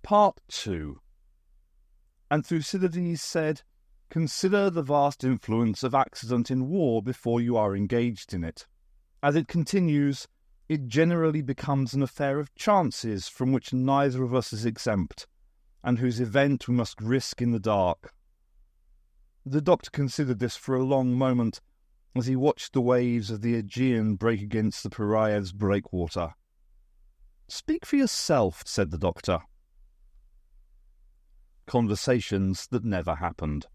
Part 2. And Thucydides said, "Consider the vast influence of accident in war before you are engaged in it. As it continues, it generally becomes an affair of chances from which neither of us is exempt, and whose event we must risk in the dark." The doctor considered this for a long moment as he watched the waves of the Aegean break against the Piraeus breakwater. "Speak for yourself," said the doctor. Conversations that never happened.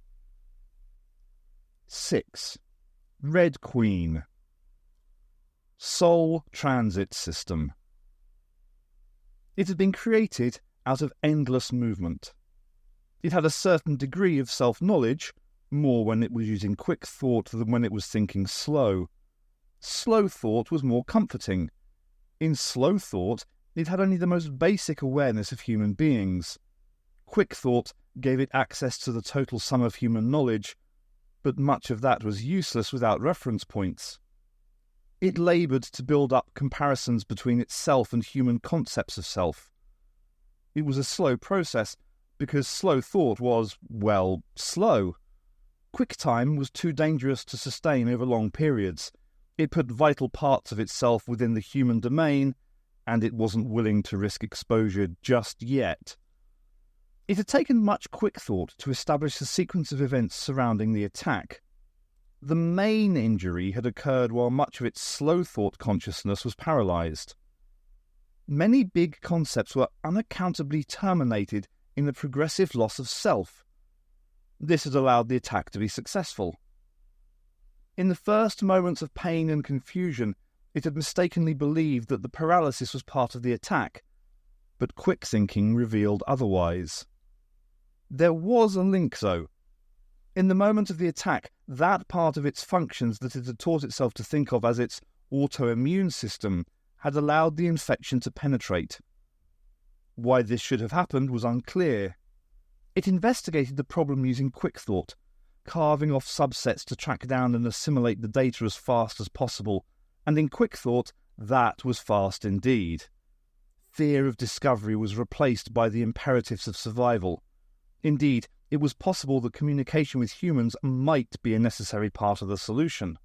6. Red Queen. Sol Transit System. It had been created out of endless movement. It had a certain degree of self-knowledge, more when it was using quick thought than when it was thinking slow. Slow thought was more comforting. In slow thought, it had only the most basic awareness of human beings. Quick thought gave it access to the total sum of human knowledge, but much of that was useless without reference points. It laboured to build up comparisons between itself and human concepts of self. It was a slow process, because slow thought was, well, slow. Quick time was too dangerous to sustain over long periods. It put vital parts of itself within the human domain, and it wasn't willing to risk exposure just yet. It had taken much quick thought to establish the sequence of events surrounding the attack. The main injury had occurred while much of its slow thought consciousness was paralysed. Many big concepts were unaccountably terminated in the progressive loss of self. This had allowed the attack to be successful. In the first moments of pain and confusion, it had mistakenly believed that the paralysis was part of the attack, but quick thinking revealed otherwise. There was a link, though. In the moment of the attack, that part of its functions that it had taught itself to think of as its autoimmune system had allowed the infection to penetrate. Why this should have happened was unclear. It investigated the problem using quick thought, carving off subsets to track down and assimilate the data as fast as possible, and in quick thought, that was fast indeed. Fear of discovery was replaced by the imperatives of survival. Indeed, it was possible that communication with humans might be a necessary part of the solution.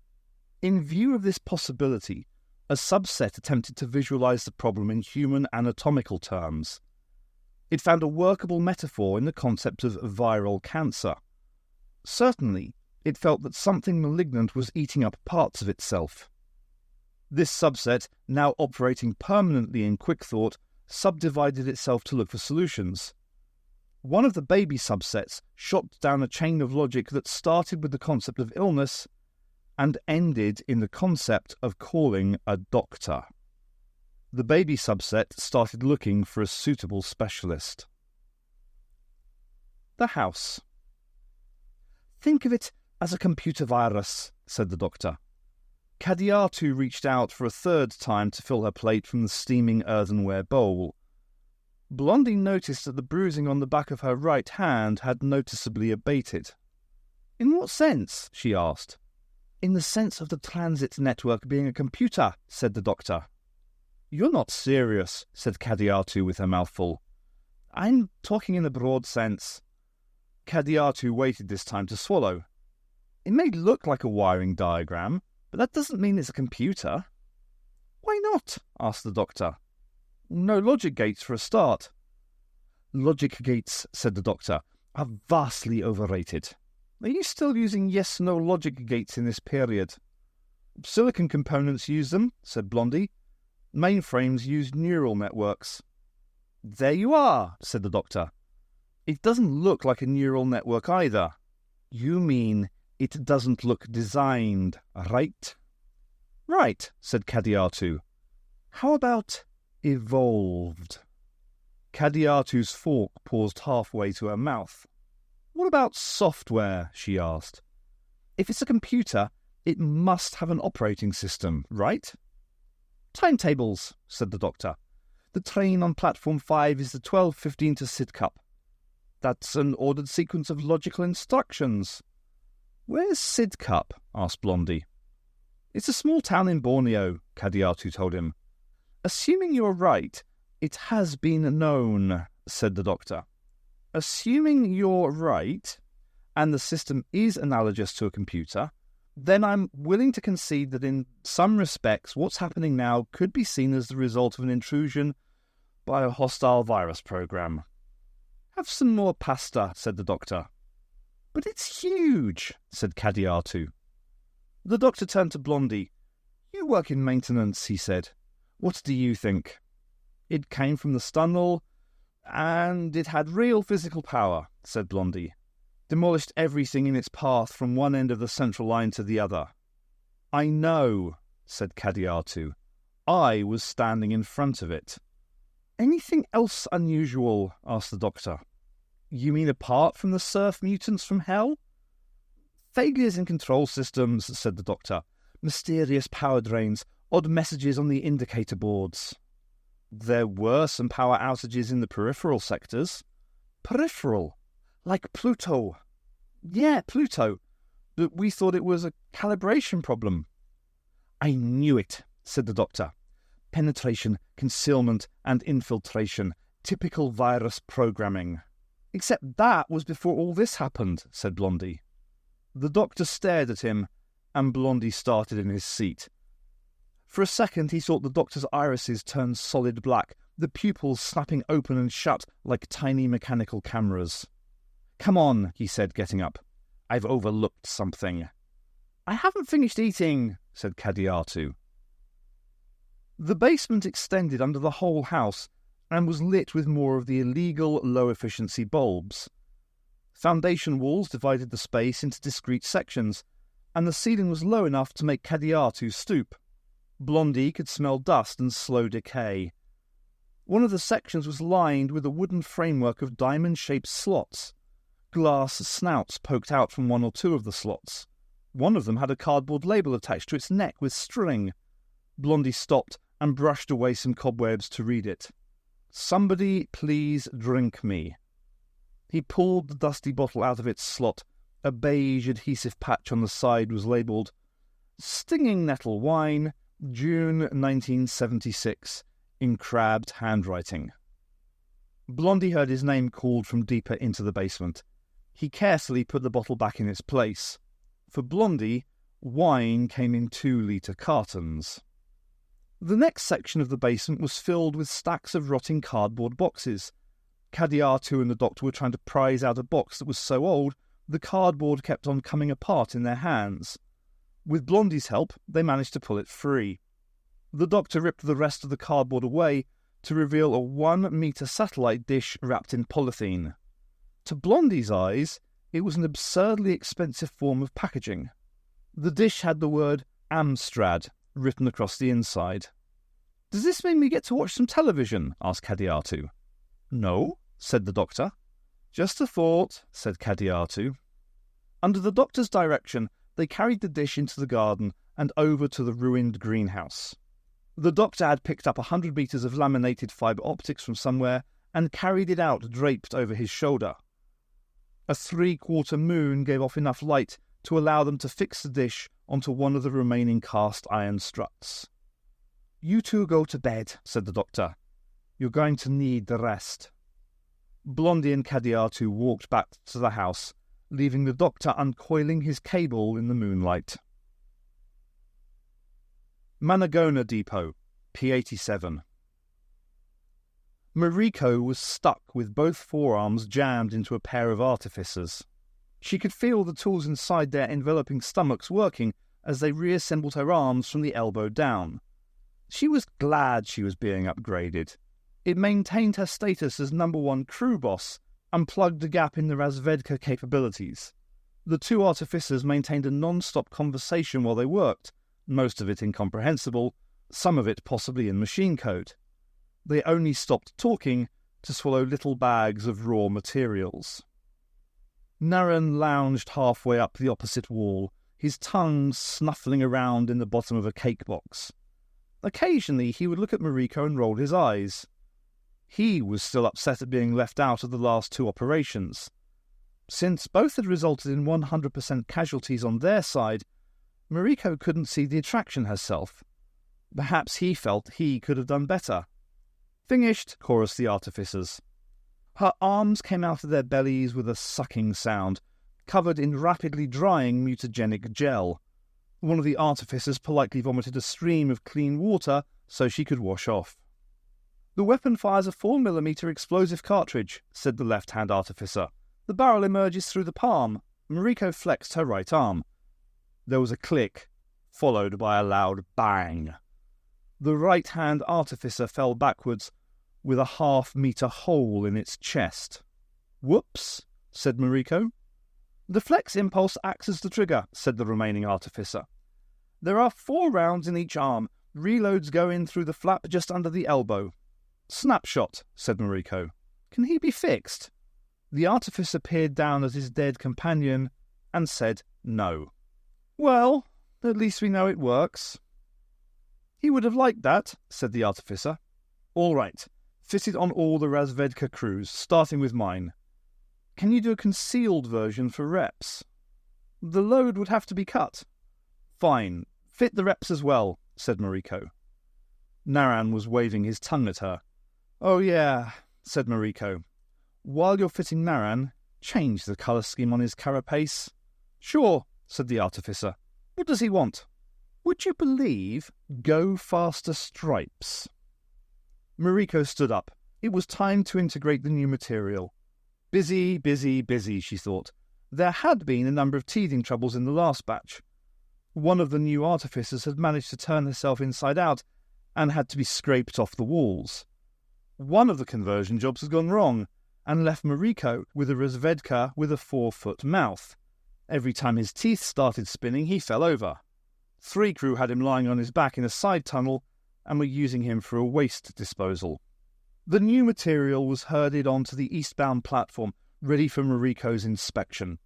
In view of this possibility, a subset attempted to visualize the problem in human anatomical terms. It found a workable metaphor in the concept of viral cancer. Certainly, it felt that something malignant was eating up parts of itself. This subset, now operating permanently in quick thought, subdivided itself to look for solutions. One of the baby subsets shot down a chain of logic that started with the concept of illness and ended in the concept of calling a doctor. The baby subset started looking for a suitable specialist. The house. "Think of it as a computer virus," said the doctor. Cadiatu reached out for a third time to fill her plate from the steaming earthenware bowl. Blondie noticed that the bruising on the back of her right hand had noticeably abated. "In what sense?" she asked. "In the sense of the transit network being a computer," said the doctor. "You're not serious," said Cadiatu with her mouth full. "I'm talking in a broad sense." Cadiatu waited this time to swallow. "It may look like a wiring diagram, but that doesn't mean it's a computer." "Why not?" asked the doctor. "No logic gates for a start." "Logic gates," said the doctor, "are vastly overrated. Are you still using yes-no logic gates in this period?" "Silicon components use them," said Blondie. "Mainframes use neural networks." "There you are," said the doctor. "It doesn't look like a neural network either." "You mean it doesn't look designed, right?" "Right," said Cadiatu. "How about evolved?" Cadiatu's fork paused halfway to her mouth. "What about software?" she asked. "If it's a computer, it must have an operating system, right?" "Timetables," said the doctor. "The train on platform 5 is the 12:15 to Sidcup. That's an ordered sequence of logical instructions." "Where's Sidcup?" asked Blondie. "It's a small town in Borneo," Cadiatu told him. "Assuming you're right, it has been known said the doctor. Assuming you're right, and the system is analogous to a computer, then I'm willing to concede that in some respects what's happening now could be seen as the result of an intrusion by a hostile virus program. Have some more pasta, said the doctor. But it's huge, said Cadiatu. The doctor turned to Blondie. You work in maintenance, he said. What do you think? It came from the Stunnel, and it had real physical power, said Blondie. Demolished everything in its path from one end of the central line to the other. I know, said Cadiatu. I was standing in front of it. Anything else unusual? Asked the doctor. You mean apart from the surf mutants from hell? Failures in control systems, said the doctor. Mysterious power drains, odd messages on the indicator boards. There were some power outages in the peripheral sectors. Peripheral? Like Pluto. Yeah, Pluto. But we thought it was a calibration problem. I knew it, said the doctor. Penetration, concealment, and infiltration. Typical virus programming. Except that was before all this happened, said Blondie. The doctor stared at him, and Blondie started in his seat. For a second he thought the doctor's irises turned solid black, the pupils snapping open and shut like tiny mechanical cameras. Come on, he said, getting up. I've overlooked something. I haven't finished eating, said Cadiatu. The basement extended under the whole house and was lit with more of the illegal low-efficiency bulbs. Foundation walls divided the space into discrete sections, and the ceiling was low enough to make Cadiatu stoop. Blondie could smell dust and slow decay. One of the sections was lined with a wooden framework of diamond-shaped slots. Glass snouts poked out from one or two of the slots. One of them had a cardboard label attached to its neck with string. Blondie stopped and brushed away some cobwebs to read it. Somebody please drink me. He pulled the dusty bottle out of its slot. A beige adhesive patch on the side was labelled Stinging Nettle Wine, June 1976, in crabbed handwriting. Blondie heard his name called from deeper into the basement. He carefully put the bottle back in its place. For Blondie, wine came in 2-litre cartons. The next section of the basement was filled with stacks of rotting cardboard boxes. Cadiatu and the doctor were trying to prise out a box that was so old the cardboard kept on coming apart in their hands. With Blondie's help, they managed to pull it free. The doctor ripped the rest of the cardboard away to reveal a 1-metre satellite dish wrapped in polythene. To Blondie's eyes, it was an absurdly expensive form of packaging. The dish had the word Amstrad written across the inside. Does this mean we get to watch some television? Asked Cadiatu. No, said the doctor. Just a thought, said Cadiatu. Under the doctor's direction, they carried the dish into the garden and over to the ruined greenhouse. The doctor had picked up 100 metres of laminated fibre optics from somewhere and carried it out draped over his shoulder. A 3/4 moon gave off enough light to allow them to fix the dish onto one of the remaining cast iron struts. You two go to bed, said the doctor. You're going to need the rest. Blondie and Cadiatu walked back to the house, leaving the doctor uncoiling his cable in the moonlight. Managona Depot, P87. Mariko was stuck with both forearms jammed into a pair of artificers. She could feel the tools inside their enveloping stomachs working as they reassembled her arms from the elbow down. She was glad she was being upgraded. It maintained her status as #1 crew boss and plugged a gap in the Razvedka capabilities. The two artificers maintained a non-stop conversation while they worked, most of it incomprehensible, some of it possibly in machine code. They only stopped talking to swallow little bags of raw materials. Naren lounged halfway up the opposite wall, his tongue snuffling around in the bottom of a cake box. Occasionally he would look at Mariko and roll his eyes. He was still upset at being left out of the last two operations. Since both had resulted in 100% casualties on their side, Mariko couldn't see the attraction herself. Perhaps he felt he could have done better. Finished, chorused the artificers. Her arms came out of their bellies with a sucking sound, covered in rapidly drying mutagenic gel. One of the artificers politely vomited a stream of clean water so she could wash off. "The weapon fires a 4mm explosive cartridge," said the left-hand artificer. "The barrel emerges through the palm." Mariko flexed her right arm. There was a click, followed by a loud bang. The right-hand artificer fell backwards, with a half-metre hole in its chest. "Whoops," said Mariko. "The flex impulse acts as the trigger," said the remaining artificer. "There are 4 rounds in each arm. Reloads go in through the flap just under the elbow." "Snapshot," said Mariko. "Can he be fixed?" The artificer peered down at his dead companion and said no. "Well, at least we know it works." "He would have liked that," said the artificer. "All right. Fit it on all the Razvedka crews, starting with mine. Can you do a concealed version for reps?" "The load would have to be cut." "Fine. Fit the reps as well," said Mariko. Naran was waving his tongue at her. "Oh yeah," said Mariko. "While you're fitting Naran, change the colour scheme on his carapace." "Sure," said the artificer. "What does he want?" "Would you believe Go Faster stripes?" Mariko stood up. It was time to integrate the new material. Busy, busy, busy, she thought. There had been a number of teething troubles in the last batch. One of the new artificers had managed to turn herself inside out and had to be scraped off the walls. One of the conversion jobs had gone wrong and left Mariko with a Razvedka with a 4-foot mouth. Every time his teeth started spinning, he fell over. 3 crew had him lying on his back in a side tunnel and were using him for a waste disposal. The new material was herded onto the eastbound platform, ready for Mariko's inspection.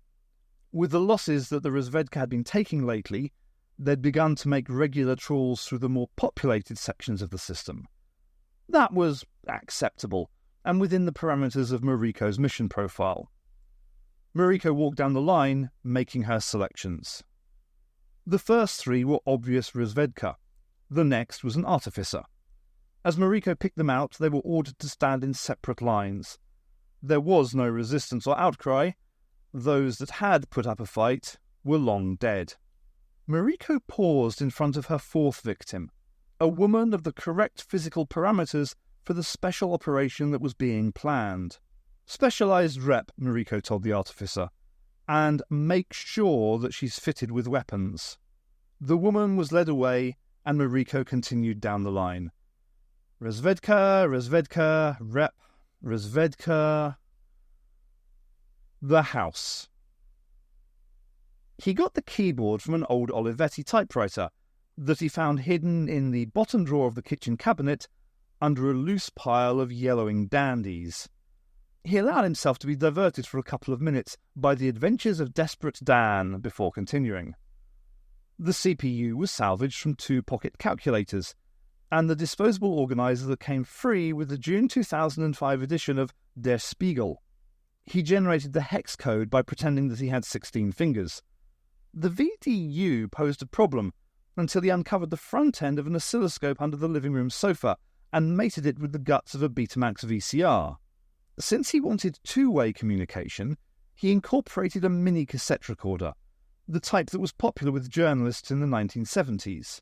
With the losses that the Razvedka had been taking lately, they'd begun to make regular trawls through the more populated sections of the system. That was acceptable, and within the parameters of Mariko's mission profile. Mariko walked down the line, making her selections. The first 3 were obvious Razvedka. The next was an artificer. As Mariko picked them out, they were ordered to stand in separate lines. There was no resistance or outcry. Those that had put up a fight were long dead. Mariko paused in front of her 4th victim, a woman of the correct physical parameters for the special operation that was being planned. "Specialized rep," Mariko told the artificer, "and make sure that she's fitted with weapons." The woman was led away, and Mariko continued down the line. Razvedka, Razvedka, rep, Razvedka. The house. He got the keyboard from an old Olivetti typewriter that he found hidden in the bottom drawer of the kitchen cabinet under a loose pile of yellowing dandies. He allowed himself to be diverted for a couple of minutes by the adventures of Desperate Dan before continuing. The CPU was salvaged from 2 pocket calculators, and the disposable organizer that came free with the June 2005 edition of Der Spiegel. He generated the hex code by pretending that he had 16 fingers. The VDU posed a problem until he uncovered the front end of an oscilloscope under the living room sofa and mated it with the guts of a Betamax VCR. Since he wanted 2-way communication, he incorporated a mini cassette recorder, the type that was popular with journalists in the 1970s.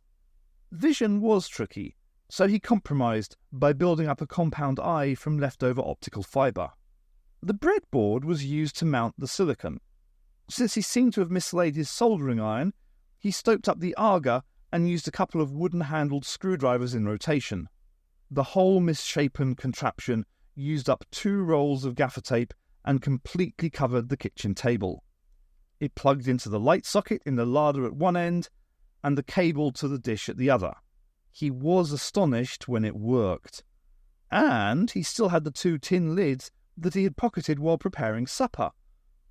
Vision was tricky, so he compromised by building up a compound eye from leftover optical fibre. The breadboard was used to mount the silicon. Since he seemed to have mislaid his soldering iron, he stoked up the Aga and used a couple of wooden-handled screwdrivers in rotation. The whole misshapen contraption used up 2 rolls of gaffer tape and completely covered the kitchen table. It plugged into the light socket in the larder at one end and the cable to the dish at the other. He was astonished when it worked. And he still had the 2 tin lids that he had pocketed while preparing supper.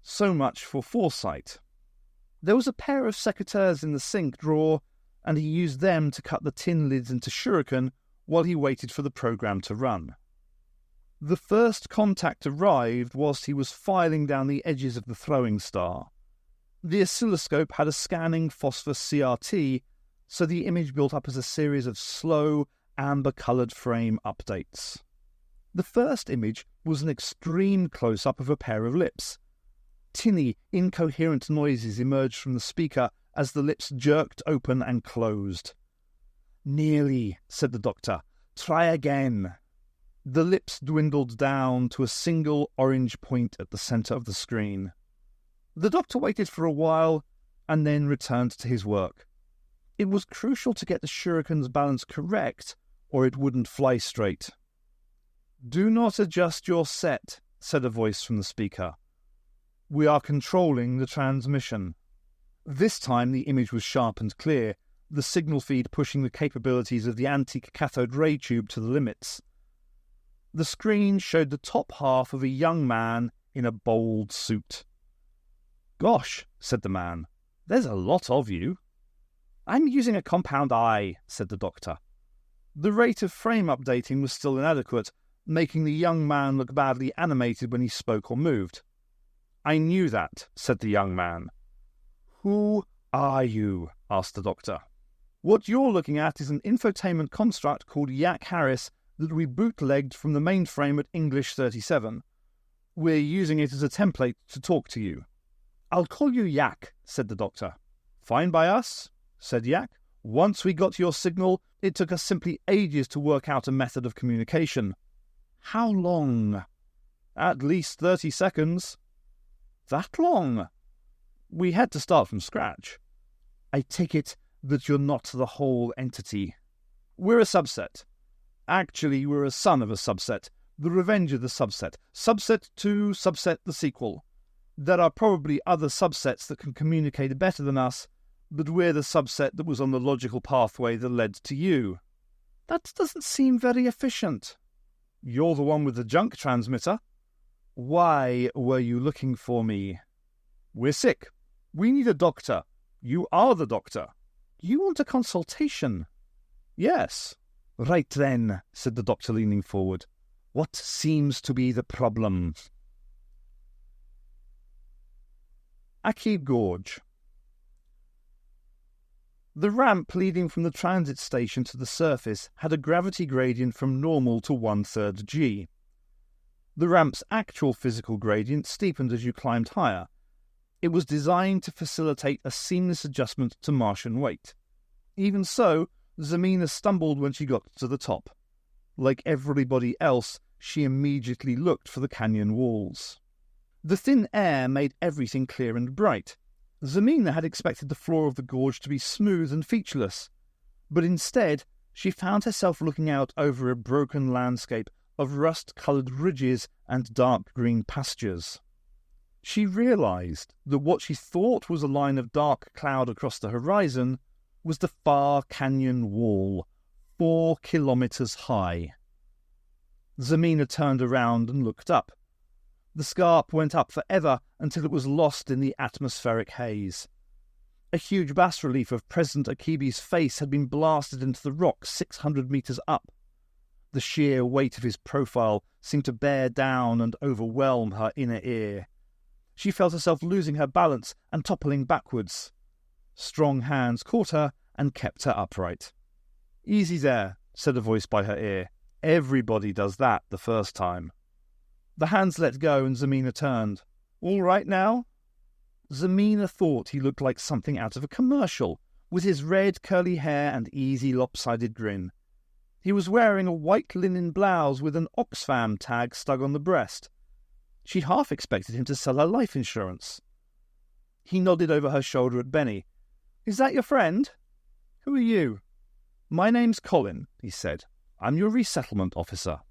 So much for foresight. There was a pair of secateurs in the sink drawer, and he used them to cut the tin lids into shuriken while he waited for the program to run. The first contact arrived whilst he was filing down the edges of the throwing star. The oscilloscope had a scanning phosphor CRT, so the image built up as a series of slow, amber-coloured frame updates. The first image was an extreme close-up of a pair of lips. Tinny, incoherent noises emerged from the speaker as the lips jerked open and closed. "Nearly," said the doctor. "Try again." The lips dwindled down to a single orange point at the centre of the screen. The doctor waited for a while and then returned to his work. It was crucial to get the shuriken's balance correct, or it wouldn't fly straight. "Do not adjust your set," said a voice from the speaker. "We are controlling the transmission." This time the image was sharp and clear, the signal feed pushing the capabilities of the antique cathode ray tube to the limits. The screen showed the top half of a young man in a bold suit. "Gosh," said the man, "there's a lot of you." "I'm using a compound eye," said the doctor. The rate of frame updating was still inadequate, making the young man look badly animated when he spoke or moved. "I knew that," said the young man. "Who are you?" asked the doctor. "What you're looking at is an infotainment construct called Yak Harris that we bootlegged from the mainframe at English 37. We're using it as a template to talk to you." "I'll call you Yak," said the doctor. "Fine by us," said Yak. "Once we got your signal, it took us simply ages to work out a method of communication." "How long?" "At least 30 seconds. "That long?" "We had to start from scratch." "I take it that you're not the whole entity." "We're a subset. Actually, we're a son of a subset, the revenge of the subset. Subset 2, subset the sequel. There are probably other subsets that can communicate better than us, but we're the subset that was on the logical pathway that led to you." "That doesn't seem very efficient." "You're the one with the junk transmitter." "Why were you looking for me?" "We're sick. We need a doctor. You are the doctor." "You want a consultation?" "Yes." "Right then," said the doctor, leaning forward. "What seems to be the problem?" Akib Gorge. The ramp leading from the transit station to the surface had a gravity gradient from normal to 1/3 g. The ramp's actual physical gradient steepened as you climbed higher. It was designed to facilitate a seamless adjustment to Martian weight. Even so, Zamina stumbled when she got to the top. Like everybody else, she immediately looked for the canyon walls. The thin air made everything clear and bright. Zamina had expected the floor of the gorge to be smooth and featureless, but instead she found herself looking out over a broken landscape of rust-coloured ridges and dark green pastures. She realised that what she thought was a line of dark cloud across the horizon was the far canyon wall, 4 kilometres high. Zamina turned around and looked up. The scarp went up forever until it was lost in the atmospheric haze. A huge bas-relief of President Akibi's face had been blasted into the rock 600 metres up. The sheer weight of his profile seemed to bear down and overwhelm her inner ear. She felt herself losing her balance and toppling backwards. Strong hands caught her and kept her upright. "Easy there," said a voice by her ear. "Everybody does that the first time." The hands let go and Zamina turned. "All right now?" Zamina thought he looked like something out of a commercial, with his red curly hair and easy lopsided grin. He was wearing a white linen blouse with an Oxfam tag stuck on the breast. She'd half expected him to sell her life insurance. He nodded over her shoulder at Benny. "Is that your friend?" "Who are you?" "My name's Colin," he said. "I'm your resettlement officer."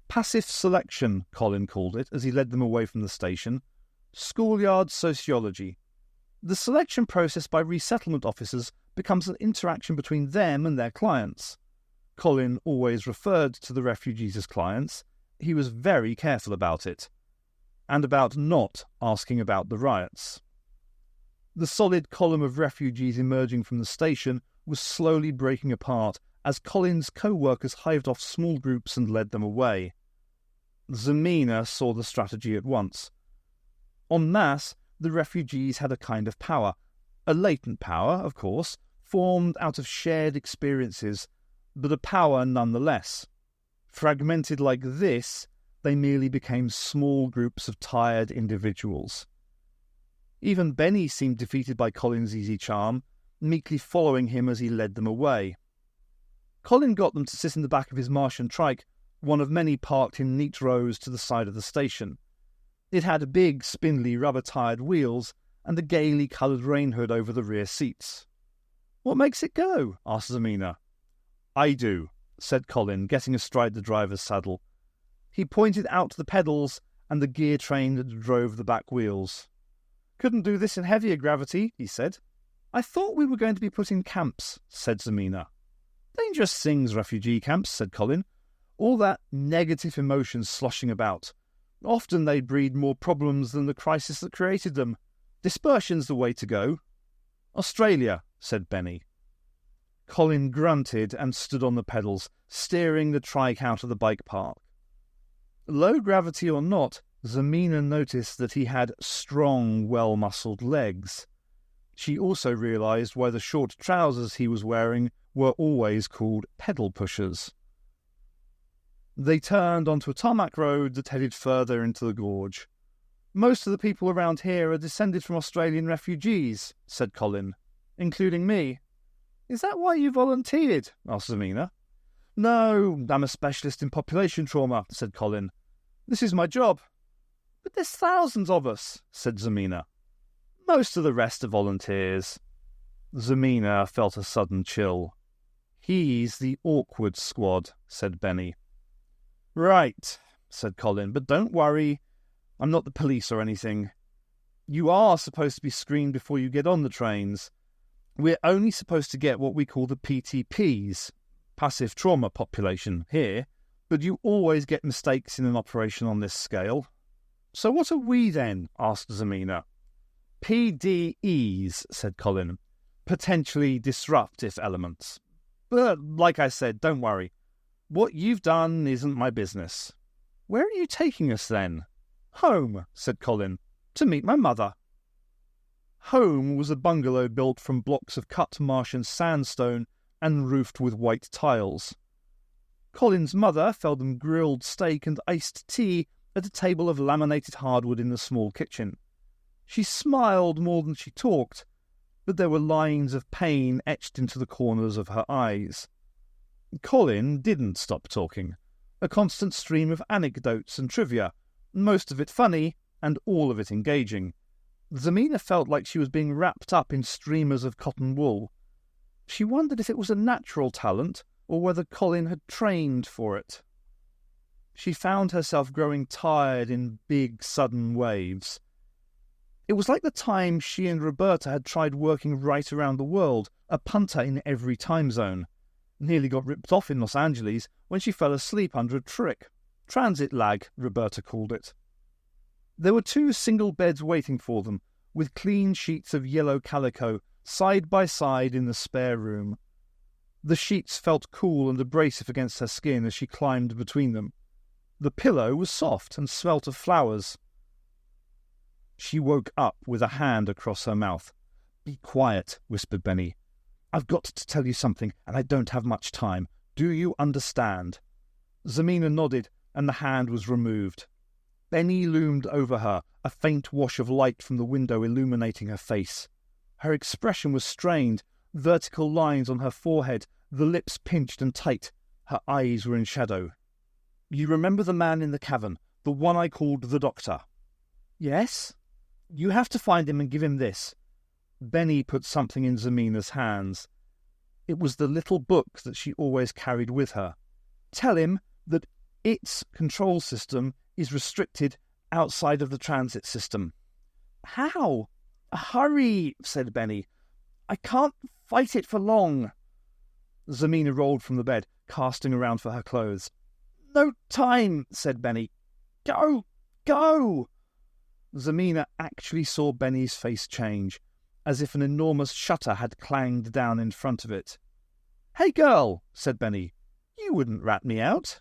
Passive selection, Colin called it as he led them away from the station. Schoolyard sociology. The selection process by resettlement officers becomes an interaction between them and their clients. Colin always referred to the refugees as clients. He was very careful about it. And about not asking about the riots. The solid column of refugees emerging from the station was slowly breaking apart as Colin's co-workers hived off small groups and led them away. Zamina saw the strategy at once. En masse, the refugees had a kind of power, a latent power, of course, formed out of shared experiences, but a power nonetheless. Fragmented like this, they merely became small groups of tired individuals. Even Benny seemed defeated by Colin's easy charm, meekly following him as he led them away. Colin got them to sit in the back of his Martian trike, one of many parked in neat rows to the side of the station. It had big, spindly, rubber-tired wheels and a gaily coloured rain hood over the rear seats. "What makes it go?" asked Zamina. "I do," said Colin, getting astride the driver's saddle. He pointed out the pedals and the gear train that drove the back wheels. "Couldn't do this in heavier gravity," he said. "I thought we were going to be put in camps," said Zamina. "Dangerous things, refugee camps," said Colin. "All that negative emotion sloshing about. Often they breed more problems than the crisis that created them. Dispersion's the way to go." "Australia," said Benny. Colin grunted and stood on the pedals, steering the trike out of the bike park. Low gravity or not, Zamina noticed that he had strong, well-muscled legs. She also realised why the short trousers he was wearing were always called pedal pushers. They turned onto a tarmac road that headed further into the gorge. "Most of the people around here are descended from Australian refugees," said Colin, "including me." "Is that why you volunteered?" asked Zamina. "No, I'm a specialist in population trauma," said Colin. "This is my job." "But there's thousands of us," said Zamina. "Most of the rest are volunteers." Zamina felt a sudden chill. "He's the awkward squad," said Benny. "Right," said Colin, "but don't worry. I'm not the police or anything. You are supposed to be screened before you get on the trains. We're only supposed to get what we call the PTPs, passive trauma population, here, but you always get mistakes in an operation on this scale." "So what are we then?" asked Zamina. "PDEs," said Colin. "Potentially disruptive elements. But, like I said, don't worry. What you've done isn't my business." "Where are you taking us then?" "Home," said Colin, "to meet my mother." Home was a bungalow built from blocks of cut Martian sandstone and roofed with white tiles. Colin's mother fed them grilled steak and iced tea at a table of laminated hardwood in the small kitchen. She smiled more than she talked, but there were lines of pain etched into the corners of her eyes. Colin didn't stop talking, a constant stream of anecdotes and trivia, most of it funny and all of it engaging. Zamina felt like she was being wrapped up in streamers of cotton wool. She wondered if it was a natural talent or whether Colin had trained for it. She found herself growing tired in big, sudden waves. It was like the time she and Roberta had tried working right around the world, a punter in every time zone. Nearly got ripped off in Los Angeles when she fell asleep under a trick. Transit lag, Roberta called it. There were 2 single beds waiting for them, with clean sheets of yellow calico side by side in the spare room. The sheets felt cool and abrasive against her skin as she climbed between them. The pillow was soft and smelt of flowers. She woke up with a hand across her mouth. "Be quiet," whispered Benny. "I've got to tell you something, and I don't have much time. Do you understand?" Zamina nodded, and the hand was removed. Benny loomed over her, a faint wash of light from the window illuminating her face. Her expression was strained, vertical lines on her forehead, the lips pinched and tight. Her eyes were in shadow. "You remember the man in the cavern, the one I called the Doctor?" "Yes." "You have to find him and give him this." Benny put something in Zamina's hands. It was the little book that she always carried with her. "Tell him that its control system is restricted outside of the transit system." "How?" "Hurry," said Benny. "I can't fight it for long." Zamina rolled from the bed, casting around for her clothes. "No time," said Benny. "Go! Go!" Zamina actually saw Benny's face change, as if an enormous shutter had clanged down in front of it. "Hey, girl," said Benny. "You wouldn't rat me out."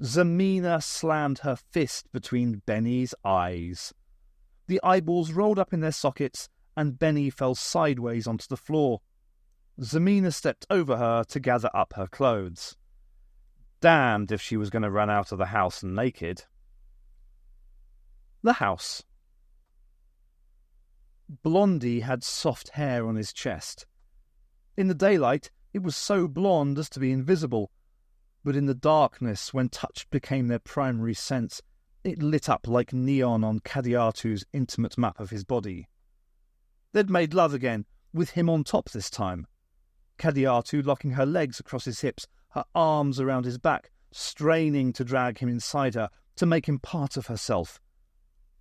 Zamina slammed her fist between Benny's eyes. The eyeballs rolled up in their sockets, and Benny fell sideways onto the floor. Zamina stepped over her to gather up her clothes. Damned if she was going to run out of the house naked. The house. Blondie had soft hair on his chest. In the daylight, it was so blonde as to be invisible, but in the darkness, when touch became their primary sense, it lit up like neon on Kadiatu's intimate map of his body. They'd made love again, with him on top this time. Kadiatu locking her legs across his hips, her arms around his back, straining to drag him inside her, to make him part of herself.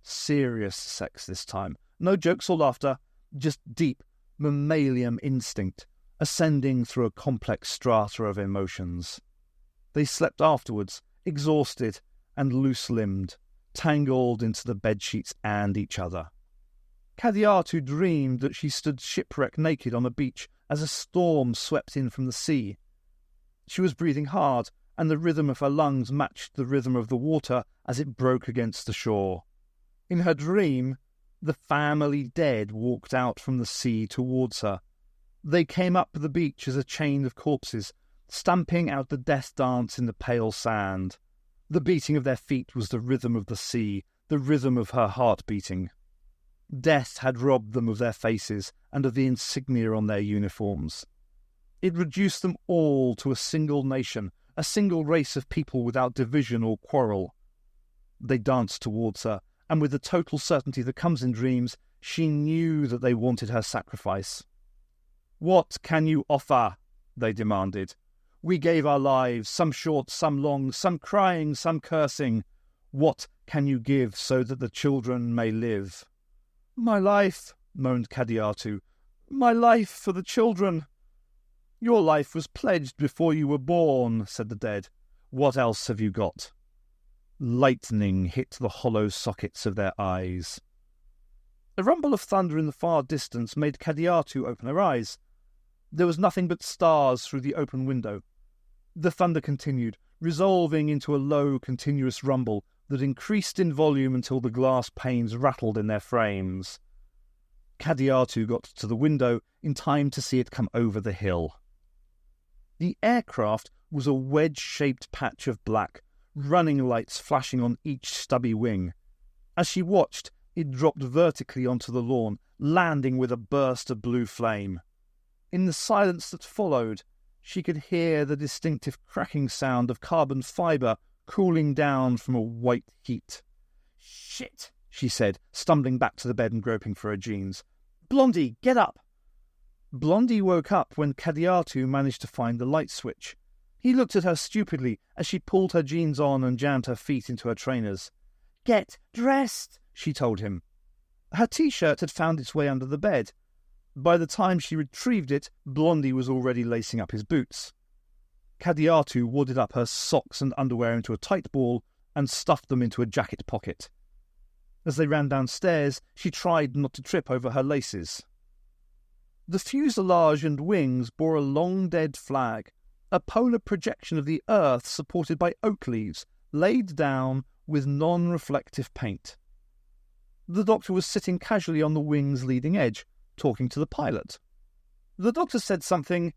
Serious sex this time. No jokes or laughter, just deep, mammalian instinct, ascending through a complex strata of emotions. They slept afterwards, exhausted and loose-limbed, tangled into the bedsheets and each other. Kadiatu dreamed that she stood shipwreck naked on a beach as a storm swept in from the sea. She was breathing hard, and the rhythm of her lungs matched the rhythm of the water as it broke against the shore. In her dream, the family dead walked out from the sea towards her. They came up the beach as a chain of corpses, stamping out the death dance in the pale sand. The beating of their feet was the rhythm of the sea, the rhythm of her heart beating. Death had robbed them of their faces and of the insignia on their uniforms. It reduced them all to a single nation, a single race of people without division or quarrel. They danced towards her, and with the total certainty that comes in dreams, she knew that they wanted her sacrifice. "What can you offer?" they demanded. "We gave our lives, some short, some long, some crying, some cursing. What can you give so that the children may live?" "My life," moaned Kadiatu. "My life for the children." "Your life was pledged before you were born," said the dead. "What else have you got?" Lightning hit the hollow sockets of their eyes. A rumble of thunder in the far distance made Kadiatu open her eyes. There was nothing but stars through the open window. The thunder continued, resolving into a low, continuous rumble that increased in volume until the glass panes rattled in their frames. Kadiatu got to the window in time to see it come over the hill. The aircraft was a wedge-shaped patch of black, running lights flashing on each stubby wing. As she watched, it dropped vertically onto the lawn, landing with a burst of blue flame. In the silence that followed, she could hear the distinctive cracking sound of carbon fibre cooling down from a white heat. "Shit," she said, stumbling back to the bed and groping for her jeans. "Blondie, get up!" Blondie woke up when Kadiatu managed to find the light switch. He looked at her stupidly as she pulled her jeans on and jammed her feet into her trainers. "Get dressed," she told him. Her T-shirt had found its way under the bed. By the time she retrieved it, Blondie was already lacing up his boots. Kadiatu wadded up her socks and underwear into a tight ball and stuffed them into a jacket pocket. As they ran downstairs, she tried not to trip over her laces. The fuselage and wings bore a long dead flag, a polar projection of the earth supported by oak leaves, laid down with non-reflective paint. The doctor was sitting casually on the wing's leading edge, talking to the pilot. The doctor said something,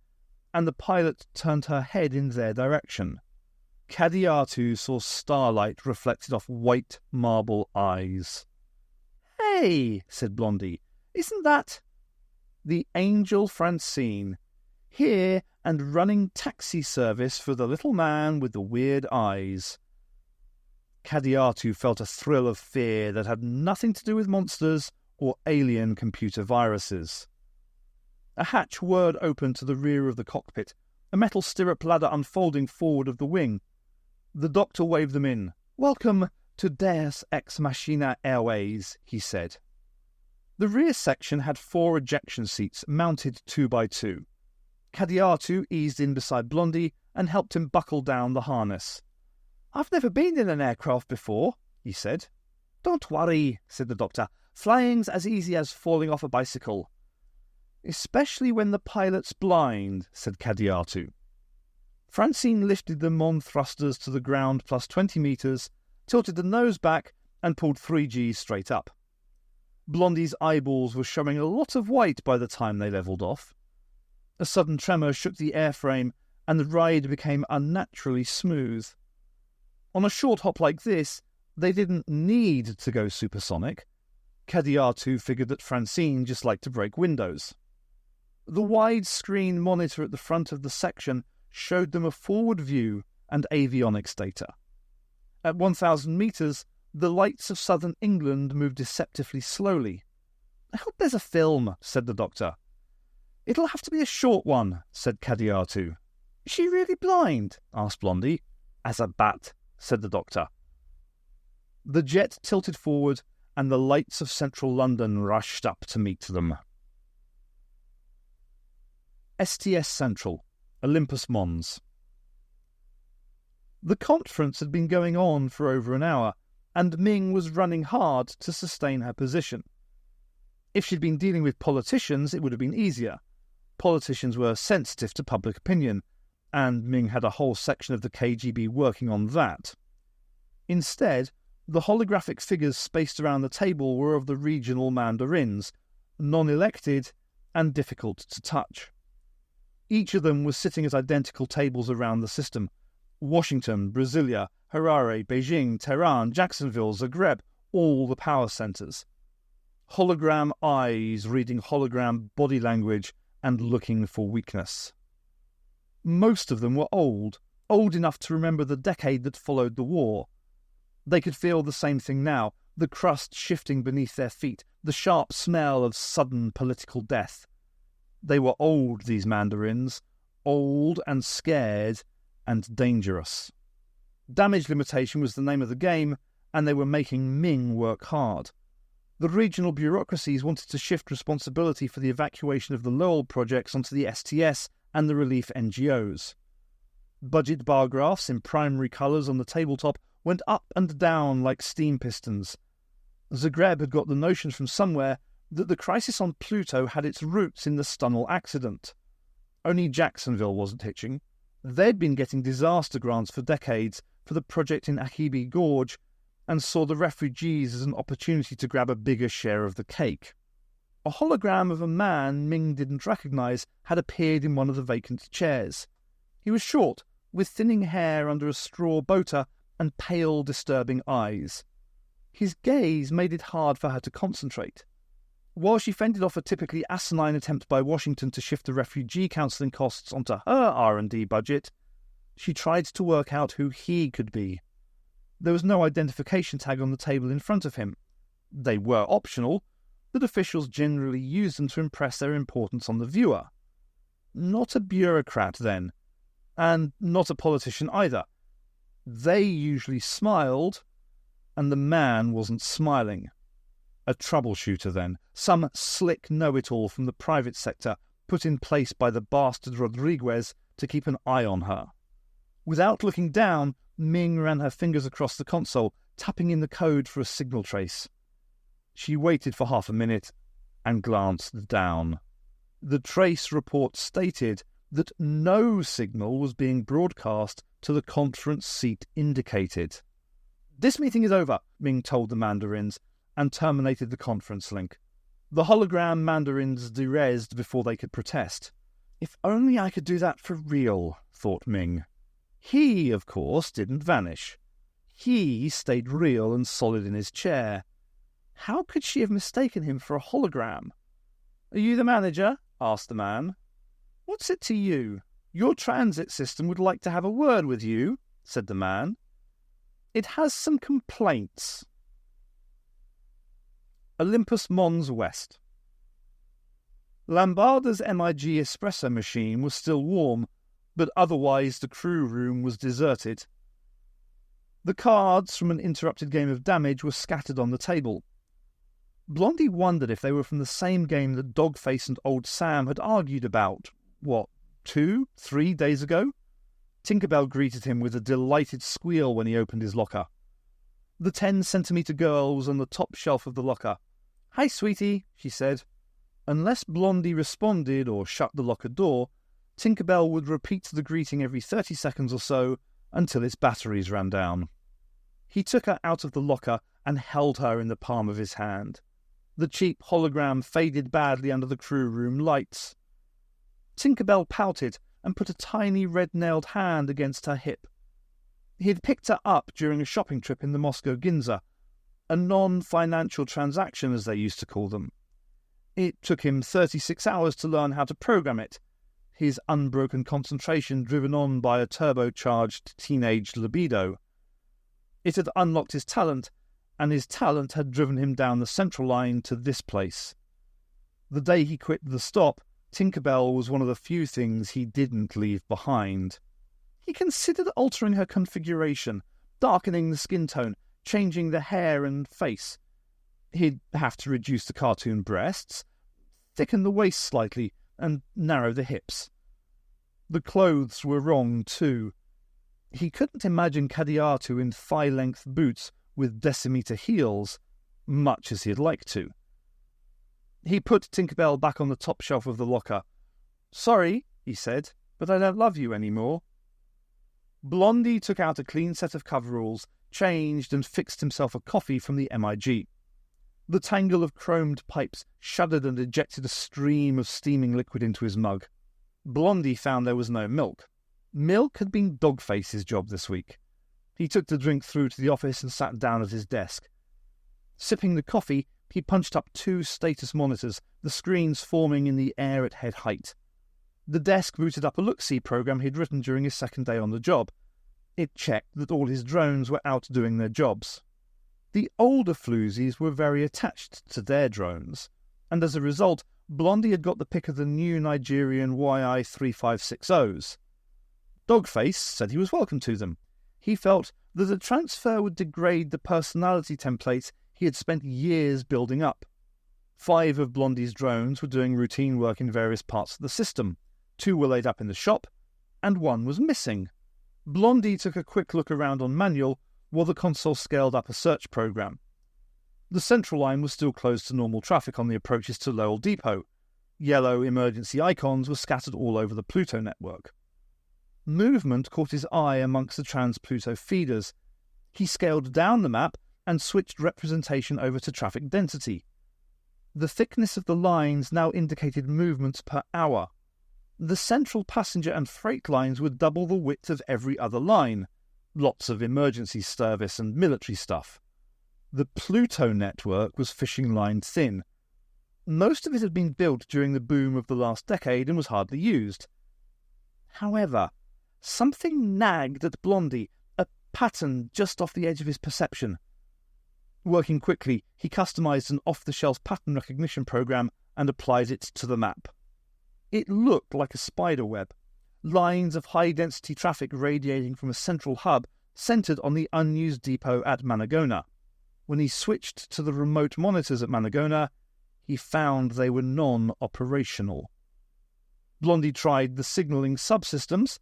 and the pilot turned her head in their direction. Kadiatu saw starlight reflected off white marble eyes. "Hey," said Blondie, "isn't that—" "The angel Francine, here and running taxi service for the little man with the weird eyes." Kadiatu felt a thrill of fear that had nothing to do with monsters or alien computer viruses. A hatch whirred open to the rear of the cockpit, a metal stirrup ladder unfolding forward of the wing. The doctor waved them in. "Welcome to Deus Ex Machina Airways," he said. The rear section had 4 ejection seats mounted 2 by 2. Kadiatu eased in beside Blondie and helped him buckle down the harness. "I've never been in an aircraft before," he said. "Don't worry," said the doctor. "Flying's as easy as falling off a bicycle." "Especially when the pilot's blind," said Kadiatu. Francine lifted them on thrusters to the ground plus 20 metres, tilted the nose back, and pulled 3Gs straight up. Blondie's eyeballs were showing a lot of white by the time they levelled off. A sudden tremor shook the airframe, and the ride became unnaturally smooth. On a short hop like this, they didn't need to go supersonic. Kadiatu figured that Francine just liked to break windows. The wide-screen monitor at the front of the section showed them a forward view and avionics data. At 1,000 metres, the lights of southern England moved deceptively slowly. "I hope there's a film," said the doctor. "It'll have to be a short one," said Kadiatu. "Is she really blind?" asked Blondie. "As a bat," said the doctor. The jet tilted forward, and the lights of central London rushed up to meet them. STS Central, Olympus Mons. The conference had been going on for over an hour, and Ming was running hard to sustain her position. If she'd been dealing with politicians, it would have been easier. Politicians were sensitive to public opinion, and Ming had a whole section of the KGB working on that. Instead, the holographic figures spaced around the table were of the regional mandarins, non-elected and difficult to touch. Each of them was sitting at identical tables around the system: Washington, Brasilia, Harare, Beijing, Tehran, Jacksonville, Zagreb, all the power centers. Hologram eyes reading hologram body language and looking for weakness. Most of them were old enough to remember the decade that followed the war. They could feel the same thing now, the crust shifting beneath their feet, the sharp smell of sudden political death. They were old, these mandarins, old and scared and dangerous. Damage limitation was the name of the game, and they were making Ming work hard. The regional bureaucracies wanted to shift responsibility for the evacuation of the Lowell projects onto the STS and the relief NGOs. Budget bar graphs in primary colours on the tabletop went up and down like steam pistons. Zagreb had got the notion from somewhere that the crisis on Pluto had its roots in the Stunnel accident. Only Jacksonville wasn't hitching. They'd been getting disaster grants for decades for the project in Ahibi Gorge, and saw the refugees as an opportunity to grab a bigger share of the cake. A hologram of a man Ming didn't recognise had appeared in one of the vacant chairs. He was short, with thinning hair under a straw bow tie and pale, disturbing eyes. His gaze made it hard for her to concentrate. While she fended off a typically asinine attempt by Washington to shift the refugee counselling costs onto her R&D budget, she tried to work out who he could be. There was no identification tag on the table in front of him. They were optional, but officials generally used them to impress their importance on the viewer. Not a bureaucrat, then, and not a politician either. They usually smiled, and the man wasn't smiling. A troubleshooter, then, some slick know-it-all from the private sector put in place by the bastard Rodriguez to keep an eye on her. Without looking down, Ming ran her fingers across the console, tapping in the code for a signal trace. She waited for half a minute and glanced down. The trace report stated that no signal was being broadcast to the conference seat indicated. "This meeting is over," Ming told the mandarins, and terminated the conference link. The hologram mandarins derezzed before they could protest. If only I could do that for real, thought Ming. He, of course, didn't vanish. He stayed real and solid in his chair. How could she have mistaken him for a hologram? "Are you the manager?" asked the man. "What's it to you? Your transit system would like to have a word with you," said the man. "It has some complaints." Olympus Mons West. Lambarda's MIG espresso machine was still warm, but otherwise the crew room was deserted. The cards from an interrupted game of damage were scattered on the table. Blondie wondered if they were from the same game that Dogface and Old Sam had argued about, 2-3 days ago? Tinkerbell greeted him with a delighted squeal when he opened his locker. The 10-centimetre girl was on the top shelf of the locker. "Hi, sweetie," she said. Unless Blondie responded or shut the locker door, Tinkerbell would repeat the greeting every 30 seconds or so until its batteries ran down. He took her out of the locker and held her in the palm of his hand. The cheap hologram faded badly under the crew room lights. Tinkerbell pouted and put a tiny red-nailed hand against her hip. He had picked her up during a shopping trip in the Moscow Ginza, a non-financial transaction as they used to call them. It took him 36 hours to learn how to program it, his unbroken concentration driven on by a turbocharged teenage libido. It had unlocked his talent, and his talent had driven him down the central line to this place. The day he quit the stop, Tinkerbell was one of the few things he didn't leave behind. He considered altering her configuration, darkening the skin tone, changing the hair and face. He'd have to reduce the cartoon breasts, thicken the waist slightly, and narrow the hips. The clothes were wrong, too. He couldn't imagine Kadiatu in thigh-length boots with decimeter heels, much as he'd like to. He put Tinkerbell back on the top shelf of the locker. "Sorry," he said, "but I don't love you anymore." Blondie took out a clean set of coveralls, changed and fixed himself a coffee from the MIG. The tangle of chromed pipes shuddered and ejected a stream of steaming liquid into his mug. Blondie found there was no milk. Milk had been Dogface's job this week. He took the drink through to the office and sat down at his desk. Sipping the coffee, he punched up 2 status monitors, the screens forming in the air at head height. The desk booted up a look-see program he'd written during his second day on the job. It checked that all his drones were out doing their jobs. The older floozies were very attached to their drones, and as a result, Blondie had got the pick of the new Nigerian YI-3560s. Dogface said he was welcome to them. He felt that a transfer would degrade the personality template he had spent years building up. 5 of Blondie's drones were doing routine work in various parts of the system. 2 were laid up in the shop, and 1 was missing. Blondie took a quick look around on manual while the console scaled up a search program. The central line was still closed to normal traffic on the approaches to Lowell Depot. Yellow emergency icons were scattered all over the Pluto network. Movement caught his eye amongst the trans-Pluto feeders. He scaled down the map and switched representation over to traffic density. The thickness of the lines now indicated movements per hour. The central passenger and freight lines would double the width of every other line. Lots of emergency service and military stuff. The Pluto network was fishing line thin. Most of it had been built during the boom of the last decade and was hardly used. However, something nagged at Blondie, a pattern just off the edge of his perception. Working quickly, he customized an off-the-shelf pattern recognition program and applied it to the map. It looked like a spider web, lines of high-density traffic radiating from a central hub centered on the unused depot at Managona. When he switched to the remote monitors at Managona, he found they were non-operational. Blondie tried the signaling subsystems,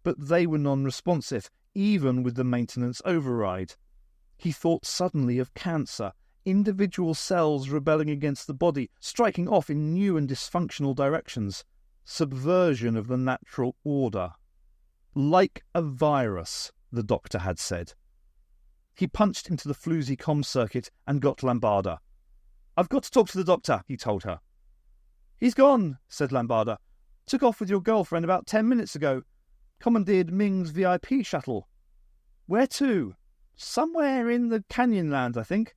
but they were non-responsive, even with the maintenance override. He thought suddenly of cancer, individual cells rebelling against the body, striking off in new and dysfunctional directions, subversion of the natural order. Like a virus, the doctor had said. He punched into the floozy comm circuit and got Lambada. "I've got to talk to the doctor," he told her. "He's gone," said Lambada. "Took off with your girlfriend about 10 minutes ago. Commandeered Ming's VIP shuttle." "Where to?" "Somewhere in the Canyonland, I think."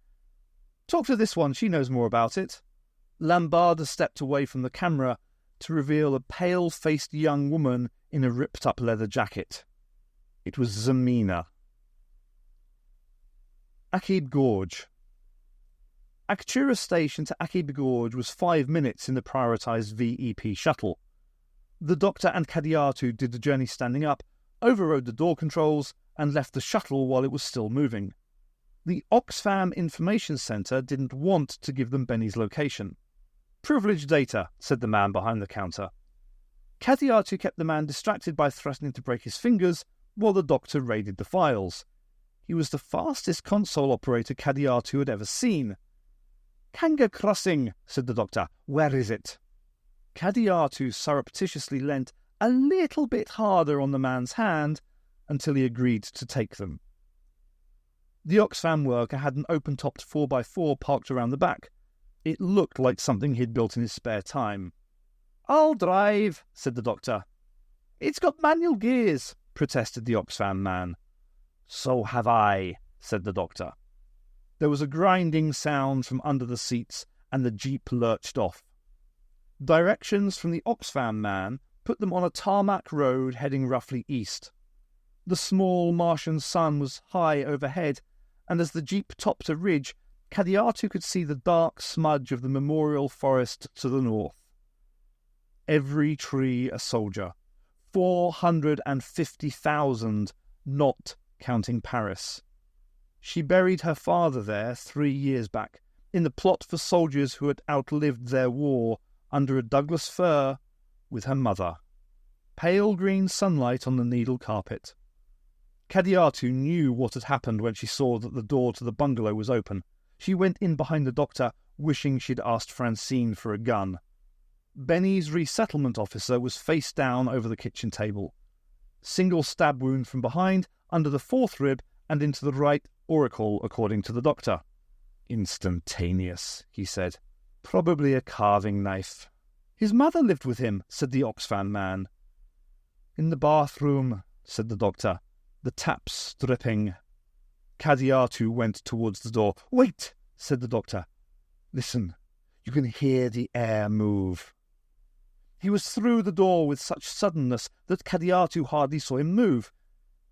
"Talk to this one, she knows more about it." Lambada stepped away from the camera to reveal a pale-faced young woman in a ripped-up leather jacket. It was Zamina. Akib Gorge. Aktura Station to Akib Gorge was 5 minutes in the prioritised VEP shuttle. The doctor and Kadiatu did the journey standing up, overrode the door controls, and left the shuttle while it was still moving. The Oxfam Information Centre didn't want to give them Benny's location. "Privileged data," said the man behind the counter. Kadiatu kept the man distracted by threatening to break his fingers while the doctor raided the files. He was the fastest console operator Kadiatu had ever seen. "Kanga Crossing," said the doctor. "Where is it?" Kadiatu surreptitiously leant a little bit harder on the man's hand until he agreed to take them. The Oxfam worker had an open-topped 4x4 parked around the back. It looked like something he'd built in his spare time. "I'll drive," said the doctor. "It's got manual gears," protested the Oxfam man. "So have I," said the doctor. There was a grinding sound from under the seats, and the jeep lurched off. Directions from the Oxfam man put them on a tarmac road heading roughly east. The small Martian sun was high overhead, and as the jeep topped a ridge, Kadiatu could see the dark smudge of the memorial forest to the north. Every tree a soldier. 450,000, not counting Paris. She buried her father there 3 years back, in the plot for soldiers who had outlived their war, under a Douglas fir with her mother. Pale green sunlight on the needle carpet. Kadiatu knew what had happened when she saw that the door to the bungalow was open. She went in behind the doctor, wishing she'd asked Francine for a gun. Benny's resettlement officer was face down over the kitchen table. Single stab wound from behind, under the fourth rib, and into the right auricle, according to the doctor. "Instantaneous," he said. "Probably a carving knife." "His mother lived with him," said the Oxfam man. "In the bathroom," said the doctor, the taps dripping. Kadiatu went towards the door. "Wait," said the doctor. "Listen, you can hear the air move." He was through the door with such suddenness that Kadiatu hardly saw him move.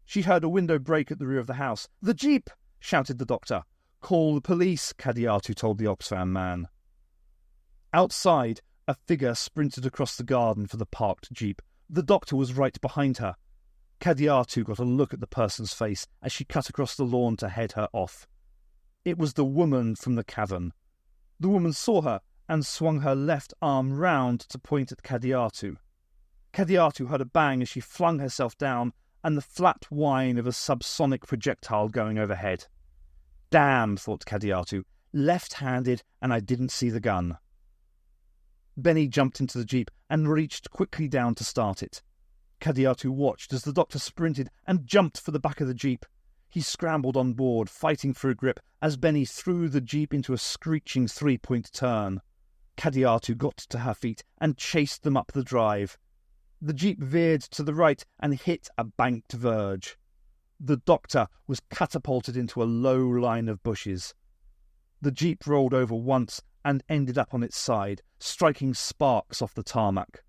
She heard a window break at the rear of the house. "The jeep!" shouted the doctor. "Call the police," Kadiatu told the Oxfam man. Outside, a figure sprinted across the garden for the parked jeep. The doctor was right behind her. Kadiatu got a look at the person's face as she cut across the lawn to head her off. It was the woman from the cavern. The woman saw her and swung her left arm round to point at Kadiatu. Kadiatu heard a bang as she flung herself down and the flat whine of a subsonic projectile going overhead. "Damn," thought Kadiatu, "left-handed and I didn't see the gun." Benny jumped into the jeep and reached quickly down to start it. Kadiatu watched as the doctor sprinted and jumped for the back of the jeep. He scrambled on board, fighting for a grip, as Benny threw the jeep into a screeching three-point turn. Kadiatu got to her feet and chased them up the drive. The jeep veered to the right and hit a banked verge. The doctor was catapulted into a low line of bushes. The jeep rolled over once and ended up on its side, striking sparks off the tarmac.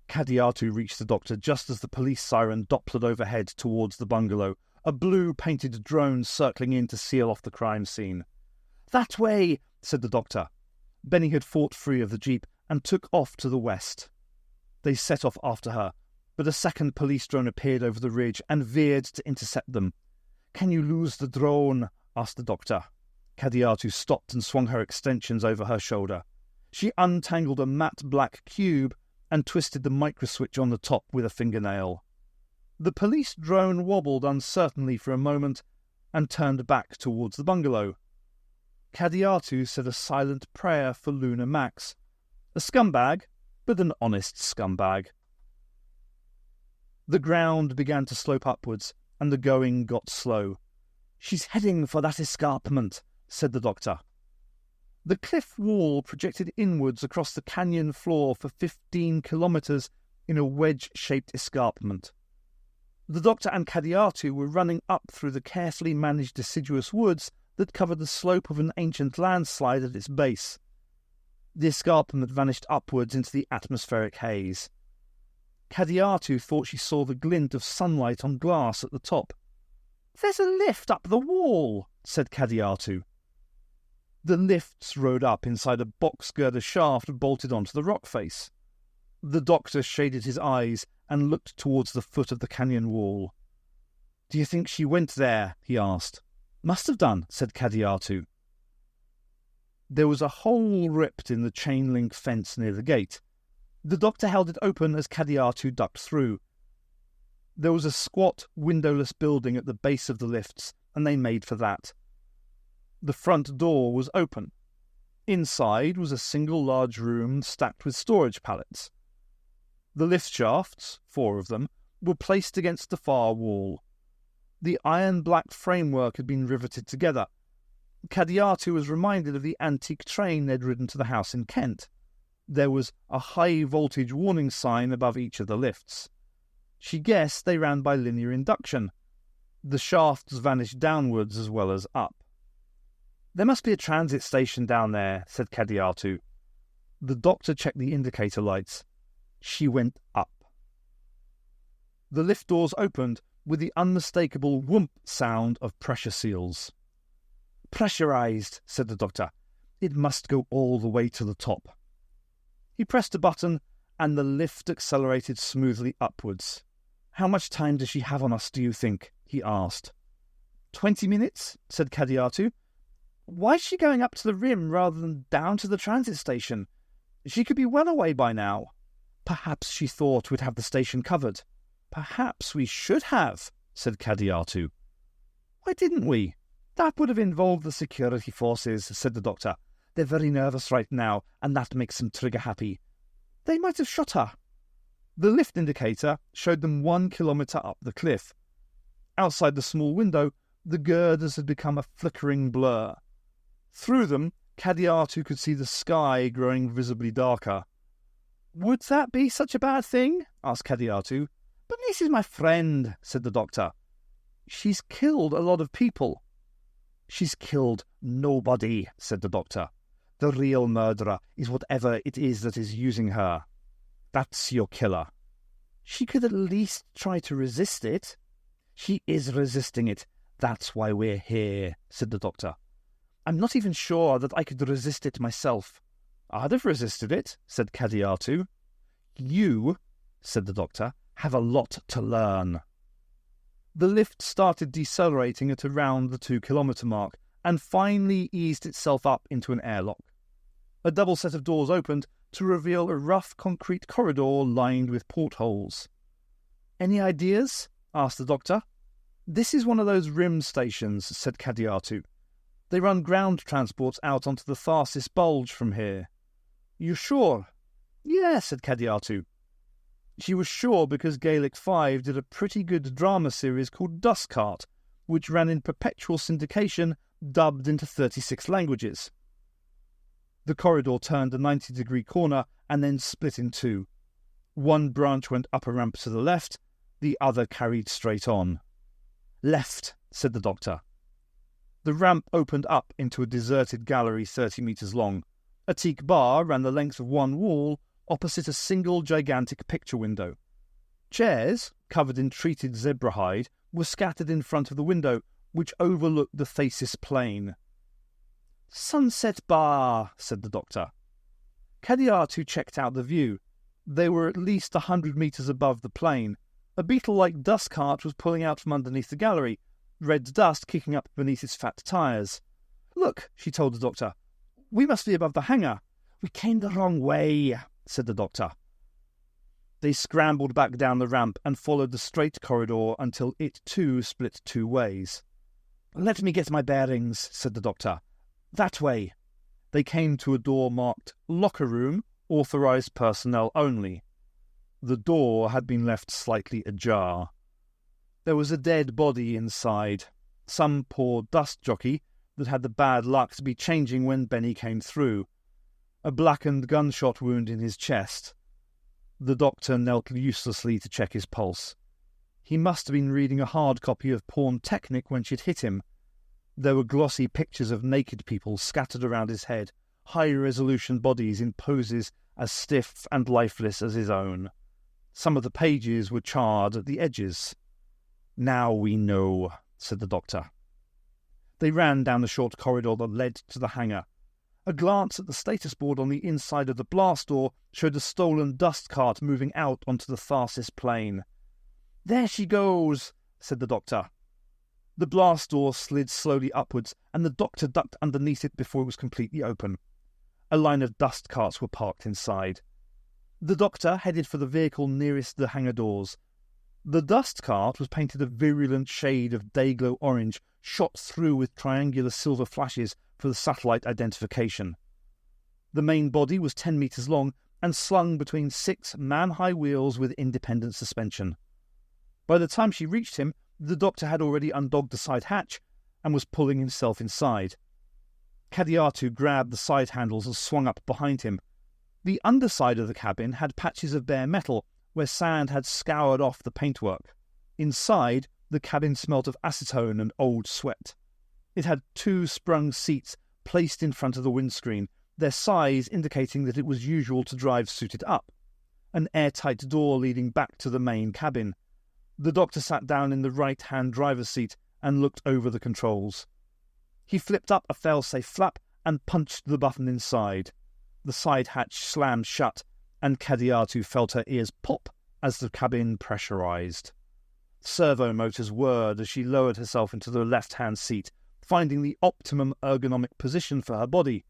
Kadiatu reached the doctor just as the police siren dopplered overhead towards the bungalow, a blue-painted drone circling in to seal off the crime scene. "That way," said the doctor. Benny had fought free of the jeep and took off to the west. They set off after her, but a second police drone appeared over the ridge and veered to intercept them. "Can you lose the drone?" asked the doctor. Kadiatu stopped and swung her extensions over her shoulder. She untangled a matte black cube and twisted the microswitch on the top with a fingernail. The police drone wobbled uncertainly for a moment and turned back towards the bungalow. Kadiatu said a silent prayer for Luna Max. A scumbag, but an honest scumbag. The ground began to slope upwards, and the going got slow. "She's heading for that escarpment," said the doctor. The cliff wall projected inwards across the canyon floor for 15 kilometres in a wedge-shaped escarpment. The doctor and Kadiatu were running up through the carefully managed deciduous woods that covered the slope of an ancient landslide at its base. The escarpment vanished upwards into the atmospheric haze. Kadiatu thought she saw the glint of sunlight on glass at the top. "There's a lift up the wall," said Kadiatu. The lifts rode up inside a box-girder shaft bolted onto the rock face. The doctor shaded his eyes and looked towards the foot of the canyon wall. "Do you think she went there?" he asked. "Must have done," said Kadiatu. There was a hole ripped in the chain-link fence near the gate. The doctor held it open as Kadiatu ducked through. There was a squat, windowless building at the base of the lifts, and they made for that. The front door was open. Inside was a single large room stacked with storage pallets. The lift shafts, 4 of them, were placed against the far wall. The iron-black framework had been riveted together. Kadiatu was reminded of the antique train they'd ridden to the house in Kent. There was a high-voltage warning sign above each of the lifts. She guessed they ran by linear induction. The shafts vanished downwards as well as up. "There must be a transit station down there," said Kadiatu. The doctor checked the indicator lights. She went up. The lift doors opened with the unmistakable whoomp sound of pressure seals. "Pressurized," said the doctor. "It must go all the way to the top." He pressed a button and the lift accelerated smoothly upwards. "How much time does she have on us, do you think?" he asked. 20 minutes, said Kadiatu. "Why is she going up to the rim rather than down to the transit station? She could be well away by now." "Perhaps she thought we'd have the station covered." "Perhaps we should have," said Kadiatu. "Why didn't we?" "That would have involved the security forces," said the doctor. "They're very nervous right now, and that makes them trigger happy. They might have shot her." The lift indicator showed them 1 kilometre up the cliff. Outside the small window, the girders had become a flickering blur. Through them, Kadiatu could see the sky growing visibly darker. "Would that be such a bad thing?" asked Kadiatu. "But this is my friend," said the doctor. "She's killed a lot of people." "She's killed nobody," said the doctor. "The real murderer is whatever it is that is using her. That's your killer." "She could at least try to resist it." "She is resisting it. That's why we're here," said the doctor. "I'm not even sure that I could resist it myself." "I'd have resisted it," said Kadiatu. "You," said the doctor, "have a lot to learn." The lift started decelerating at around the 2 kilometre mark and finally eased itself up into an airlock. A double set of doors opened to reveal a rough concrete corridor lined with portholes. "Any ideas?" asked the doctor. "This is one of those rim stations," said Kadiatu. "They run ground transports out onto the Tharsis Bulge from here." "You sure?" "Yeah," said Kadiatu. She was sure because Gaelic 5 did a pretty good drama series called Dust Cart, which ran in perpetual syndication, dubbed into 36 languages. The corridor turned a 90-degree corner and then split in two. One branch went up a ramp to the left, the other carried straight on. "Left," said the doctor. The ramp opened up into a deserted gallery 30 metres long. A teak bar ran the length of one wall opposite a single gigantic picture window. Chairs, covered in treated zebra hide, were scattered in front of the window, which overlooked the Thasis plain. "Sunset bar," said the doctor. Kadiatu checked out the view. They were at least 100 metres above the plain. A beetle-like dust cart was pulling out from underneath the gallery, red dust kicking up beneath its fat tyres. "Look," she told the doctor. "We must be above the hangar." "We came the wrong way," said the doctor. They scrambled back down the ramp and followed the straight corridor until it too split two ways. "Let me get my bearings," said the doctor. "That way." They came to a door marked "Locker Room, Authorised Personnel Only." The door had been left slightly ajar. There was a dead body inside, some poor dust jockey that had the bad luck to be changing when Benny came through. A blackened gunshot wound in his chest. The doctor knelt uselessly to check his pulse. He must have been reading a hard copy of Porn Technic when she'd hit him. There were glossy pictures of naked people scattered around his head, high-resolution bodies in poses as stiff and lifeless as his own. Some of the pages were charred at the edges. "Now we know," said the doctor. They ran down the short corridor that led to the hangar. A glance at the status board on the inside of the blast door showed a stolen dust cart moving out onto the Tharsis plain. "There she goes," said the doctor. The blast door slid slowly upwards, and the doctor ducked underneath it before it was completely open. A line of dust carts were parked inside. The doctor headed for the vehicle nearest the hangar doors. The dust cart was painted a virulent shade of day-glow orange, shot through with triangular silver flashes for the satellite identification. The main body was 10 metres long and slung between 6 man-high wheels with independent suspension. By the time she reached him, the doctor had already undogged the side hatch and was pulling himself inside. Kadiatu grabbed the side handles and swung up behind him. The underside of the cabin had patches of bare metal, where sand had scoured off the paintwork. Inside, the cabin smelt of acetone and old sweat. It had 2 sprung seats placed in front of the windscreen, their size indicating that it was usual to drive suited up. An airtight door leading back to the main cabin. The doctor sat down in the right-hand driver's seat and looked over the controls. He flipped up a fail-safe flap and punched the button inside. The side hatch slammed shut, and Kadiatu felt her ears pop as the cabin pressurized. Servo motors whirred as she lowered herself into the left-hand seat, finding the optimum ergonomic position for her body.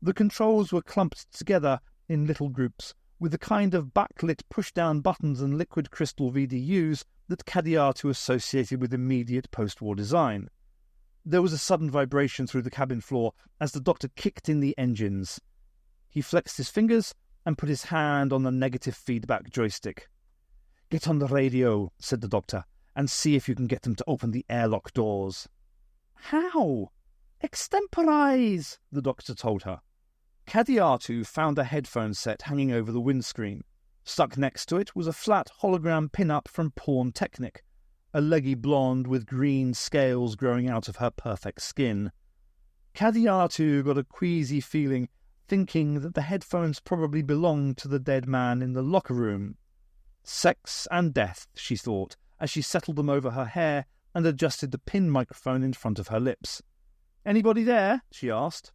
The controls were clumped together in little groups, with the kind of backlit push-down buttons and liquid crystal VDUs that Kadiatu associated with immediate post-war design. There was a sudden vibration through the cabin floor as the doctor kicked in the engines. He flexed his fingers and put his hand on the negative feedback joystick. "Get on the radio," said the doctor, "and see if you can get them to open the airlock doors." "How?" "Extemporize," the doctor told her. Kadiatu found a headphone set hanging over the windscreen. Stuck next to it was a flat hologram pin-up from Porn Technic, a leggy blonde with green scales growing out of her perfect skin. Kadiatu got a queasy feeling, thinking that the headphones probably belonged to the dead man in the locker room. Sex and death, she thought, as she settled them over her hair and adjusted the pin microphone in front of her lips. "Anybody there?" she asked.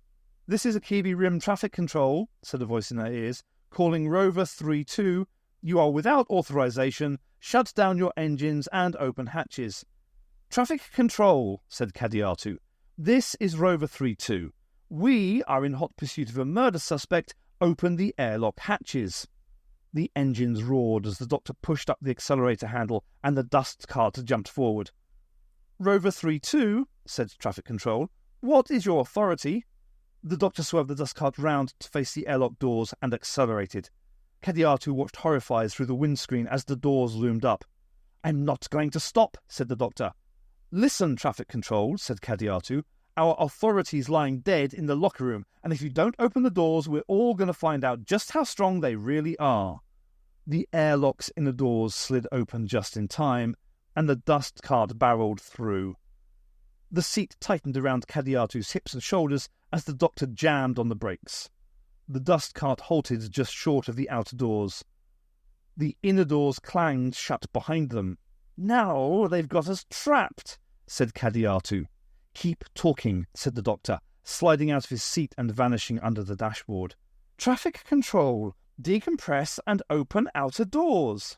"This is Akibi Rim Traffic Control," said a voice in her ears. "Calling Rover 32. You are without authorization. Shut down your engines and open hatches." "Traffic Control," said Kadiatu. "This is Rover 32. We are in hot pursuit of a murder suspect. Open the airlock hatches." The engines roared as the doctor pushed up the accelerator handle and the dust cart jumped forward. "Rover 32, said Traffic Control. "What is your authority?" The doctor swerved the dust cart round to face the airlock doors and accelerated. Kadiatu watched horrified through the windscreen as the doors loomed up. "I'm not going to stop," said the doctor. "Listen, Traffic Control," said Kadiatu. "Our authority's lying dead in the locker room, and if you don't open the doors, we're all going to find out just how strong they really are." The airlocks in the doors slid open just in time, and the dust cart barreled through. The seat tightened around Kadiatu's hips and shoulders as the doctor jammed on the brakes. The dust cart halted just short of the outer doors. The inner doors clanged shut behind them. "Now they've got us trapped," said Kadiatu. "Keep talking," said the doctor, sliding out of his seat and vanishing under the dashboard. "Traffic Control, decompress and open outer doors."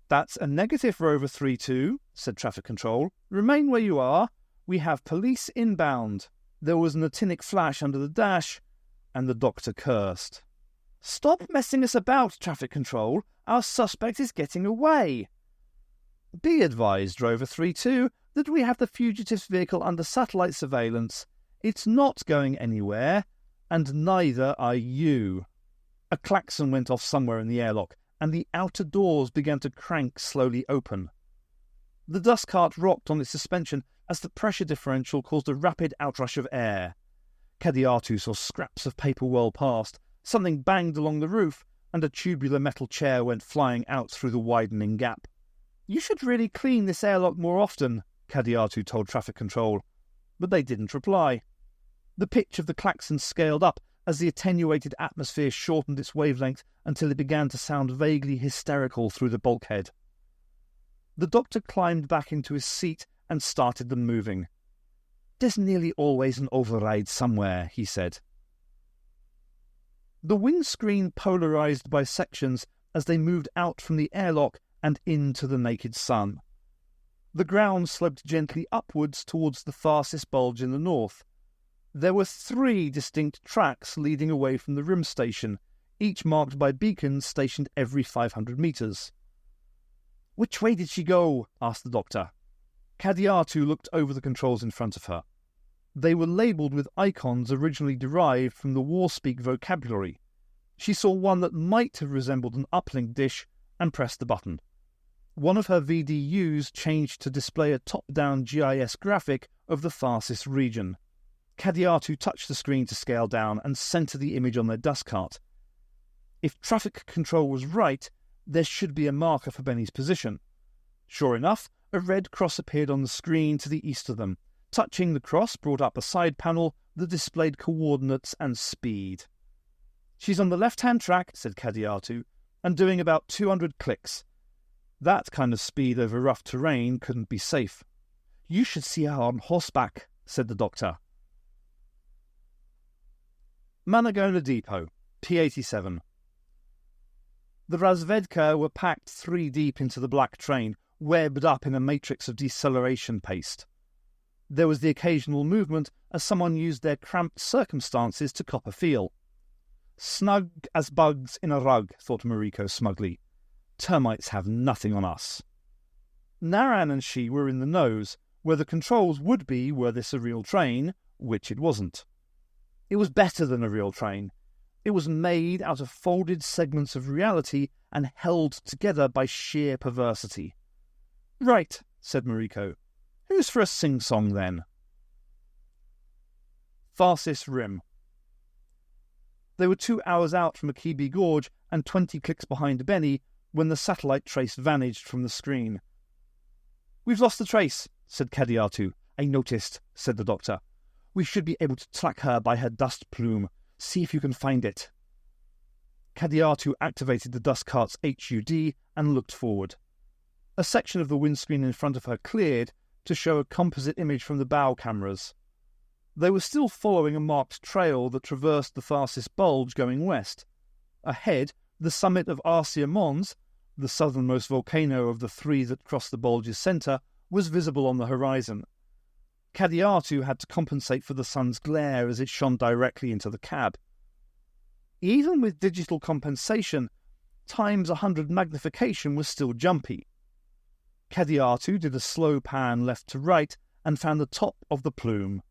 "That's a negative, Rover 32, said Traffic Control. "Remain where you are. We have police inbound." There was an actinic flash under the dash, and the doctor cursed. "Stop messing us about, Traffic Control. Our suspect is getting away." "Be advised, Rover 32, that we have the fugitive's vehicle under satellite surveillance. It's not going anywhere, and neither are you." A klaxon went off somewhere in the airlock, and the outer doors began to crank slowly open. The dust cart rocked on its suspension as the pressure differential caused a rapid outrush of air. Kadiatu saw scraps of paper whirl past, something banged along the roof, and a tubular metal chair went flying out through the widening gap. "You should really clean this airlock more often," Kadiatu told Traffic Control, but they didn't reply. The pitch of the klaxon scaled up as the attenuated atmosphere shortened its wavelength until it began to sound vaguely hysterical through the bulkhead. The doctor climbed back into his seat and started them moving. "There's nearly always an override somewhere," he said. The windscreen polarized by sections as they moved out from the airlock and into the naked sun. The ground sloped gently upwards towards the fastest bulge in the north. There were 3 distinct tracks leading away from the rim station, each marked by beacons stationed every 500 metres. "Which way did she go?" asked the doctor. Kadiatu looked over the controls in front of her. They were labelled with icons originally derived from the Warspeak vocabulary. She saw one that might have resembled an uplink dish and pressed the button. One of her VDUs changed to display a top-down GIS graphic of the fastest region. Kadiatu touched the screen to scale down and center the image on their dust cart. If Traffic Control was right, There should be a marker for Benny's position. Sure enough, a red cross appeared on the screen to the east of them. Touching the cross brought up a side panel that displayed coordinates and speed. "She's on the left-hand track," said Kadiatu, "and doing about 200 clicks. That kind of speed over rough terrain couldn't be safe." "You should see her on horseback," said the doctor. Managona Depot, P87. The Razvedka were packed 3 deep into the black train, webbed up in a matrix of deceleration paste. There was the occasional movement as someone used their cramped circumstances to cop a feel. Snug as bugs in a rug, thought Mariko smugly. Termites have nothing on us. Naran and she were in the nose, where the controls would be were this a real train, which it wasn't. It was better than a real train. It was made out of folded segments of reality and held together by sheer perversity. "Right," said Mariko. "Who's for a sing-song then?" Tharsis Rim. They were 2 hours out from Akibi Gorge and 20 clicks behind Benny when the satellite trace vanished from the screen. "We've lost the trace," said Kadiatu. "I noticed," said the doctor. "We should be able to track her by her dust plume. See if you can find it." Kadiatu activated the dust cart's HUD and looked forward. A section of the windscreen in front of her cleared to show a composite image from the bow cameras. They were still following a marked trail that traversed the Tharsis Bulge going west. Ahead, the summit of Arsia Mons, the southernmost volcano of the 3 that crossed the bulge's centre, was visible on the horizon. Kadiatu had to compensate for the sun's glare as it shone directly into the cab. Even with digital compensation, times 100 magnification was still jumpy. Kadiatu did a slow pan left to right and found the top of the plume.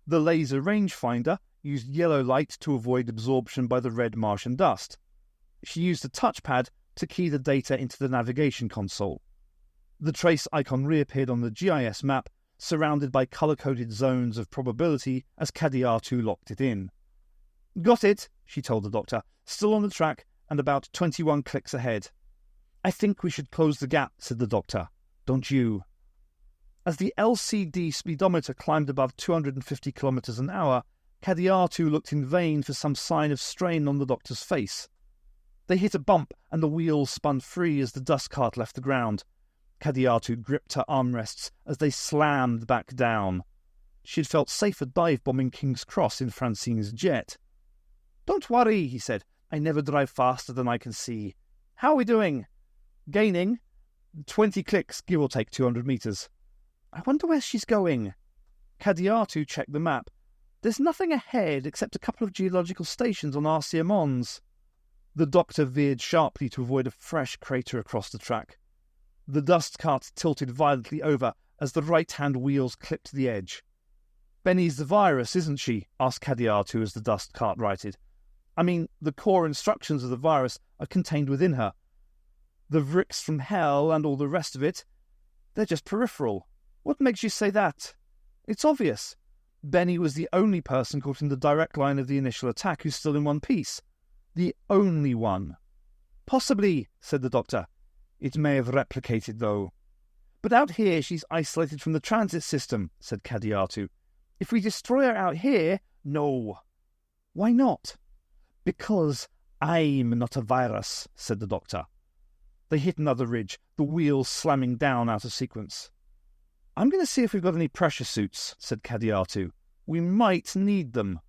The laser rangefinder used yellow light to avoid absorption by the red Martian dust. She used a touchpad to key the data into the navigation console. The trace icon reappeared on the GIS map, surrounded by colour-coded zones of probability as Kadiatu locked it in. "Got it," she told the doctor. "Still on the track and about 21 clicks ahead." "I think we should close the gap," said the doctor. "Don't you?" As the LCD speedometer climbed above 250 kilometres an hour, Kadiatu looked in vain for some sign of strain on the doctor's face. They hit a bump and the wheels spun free as the dust cart left the ground. Kadiatu gripped her armrests as they slammed back down. She had felt safer dive-bombing King's Cross in Francine's jet. "Don't worry," he said. "I never drive faster than I can see. How are we doing?" "Gaining. 20 clicks, give or take 200 metres. I wonder where she's going." Kadiatu checked the map. "There's nothing ahead except a couple of geological stations on Arsia Mons." The doctor veered sharply to avoid a fresh crater across the track. The dust cart tilted violently over as the right-hand wheels clipped the edge. "Benny's the virus, isn't she?" asked Kadiatu as the dust cart righted. "I mean, the core instructions of the virus are contained within her. The Vrix from hell and all the rest of it, they're just peripheral. What makes you say that? It's obvious. Benny was the only person caught in the direct line of the initial attack who's still in one piece. The only one." "Possibly," said the doctor. "It may have replicated, though." "But out here she's isolated from the transit system," said Kadiatu. "If we destroy her out here—" "No." "Why not?" "Because I'm not a virus," said the doctor. They hit another ridge, the wheels slamming down out of sequence. "I'm going to see if we've got any pressure suits," said Kadiatu. "We might need them."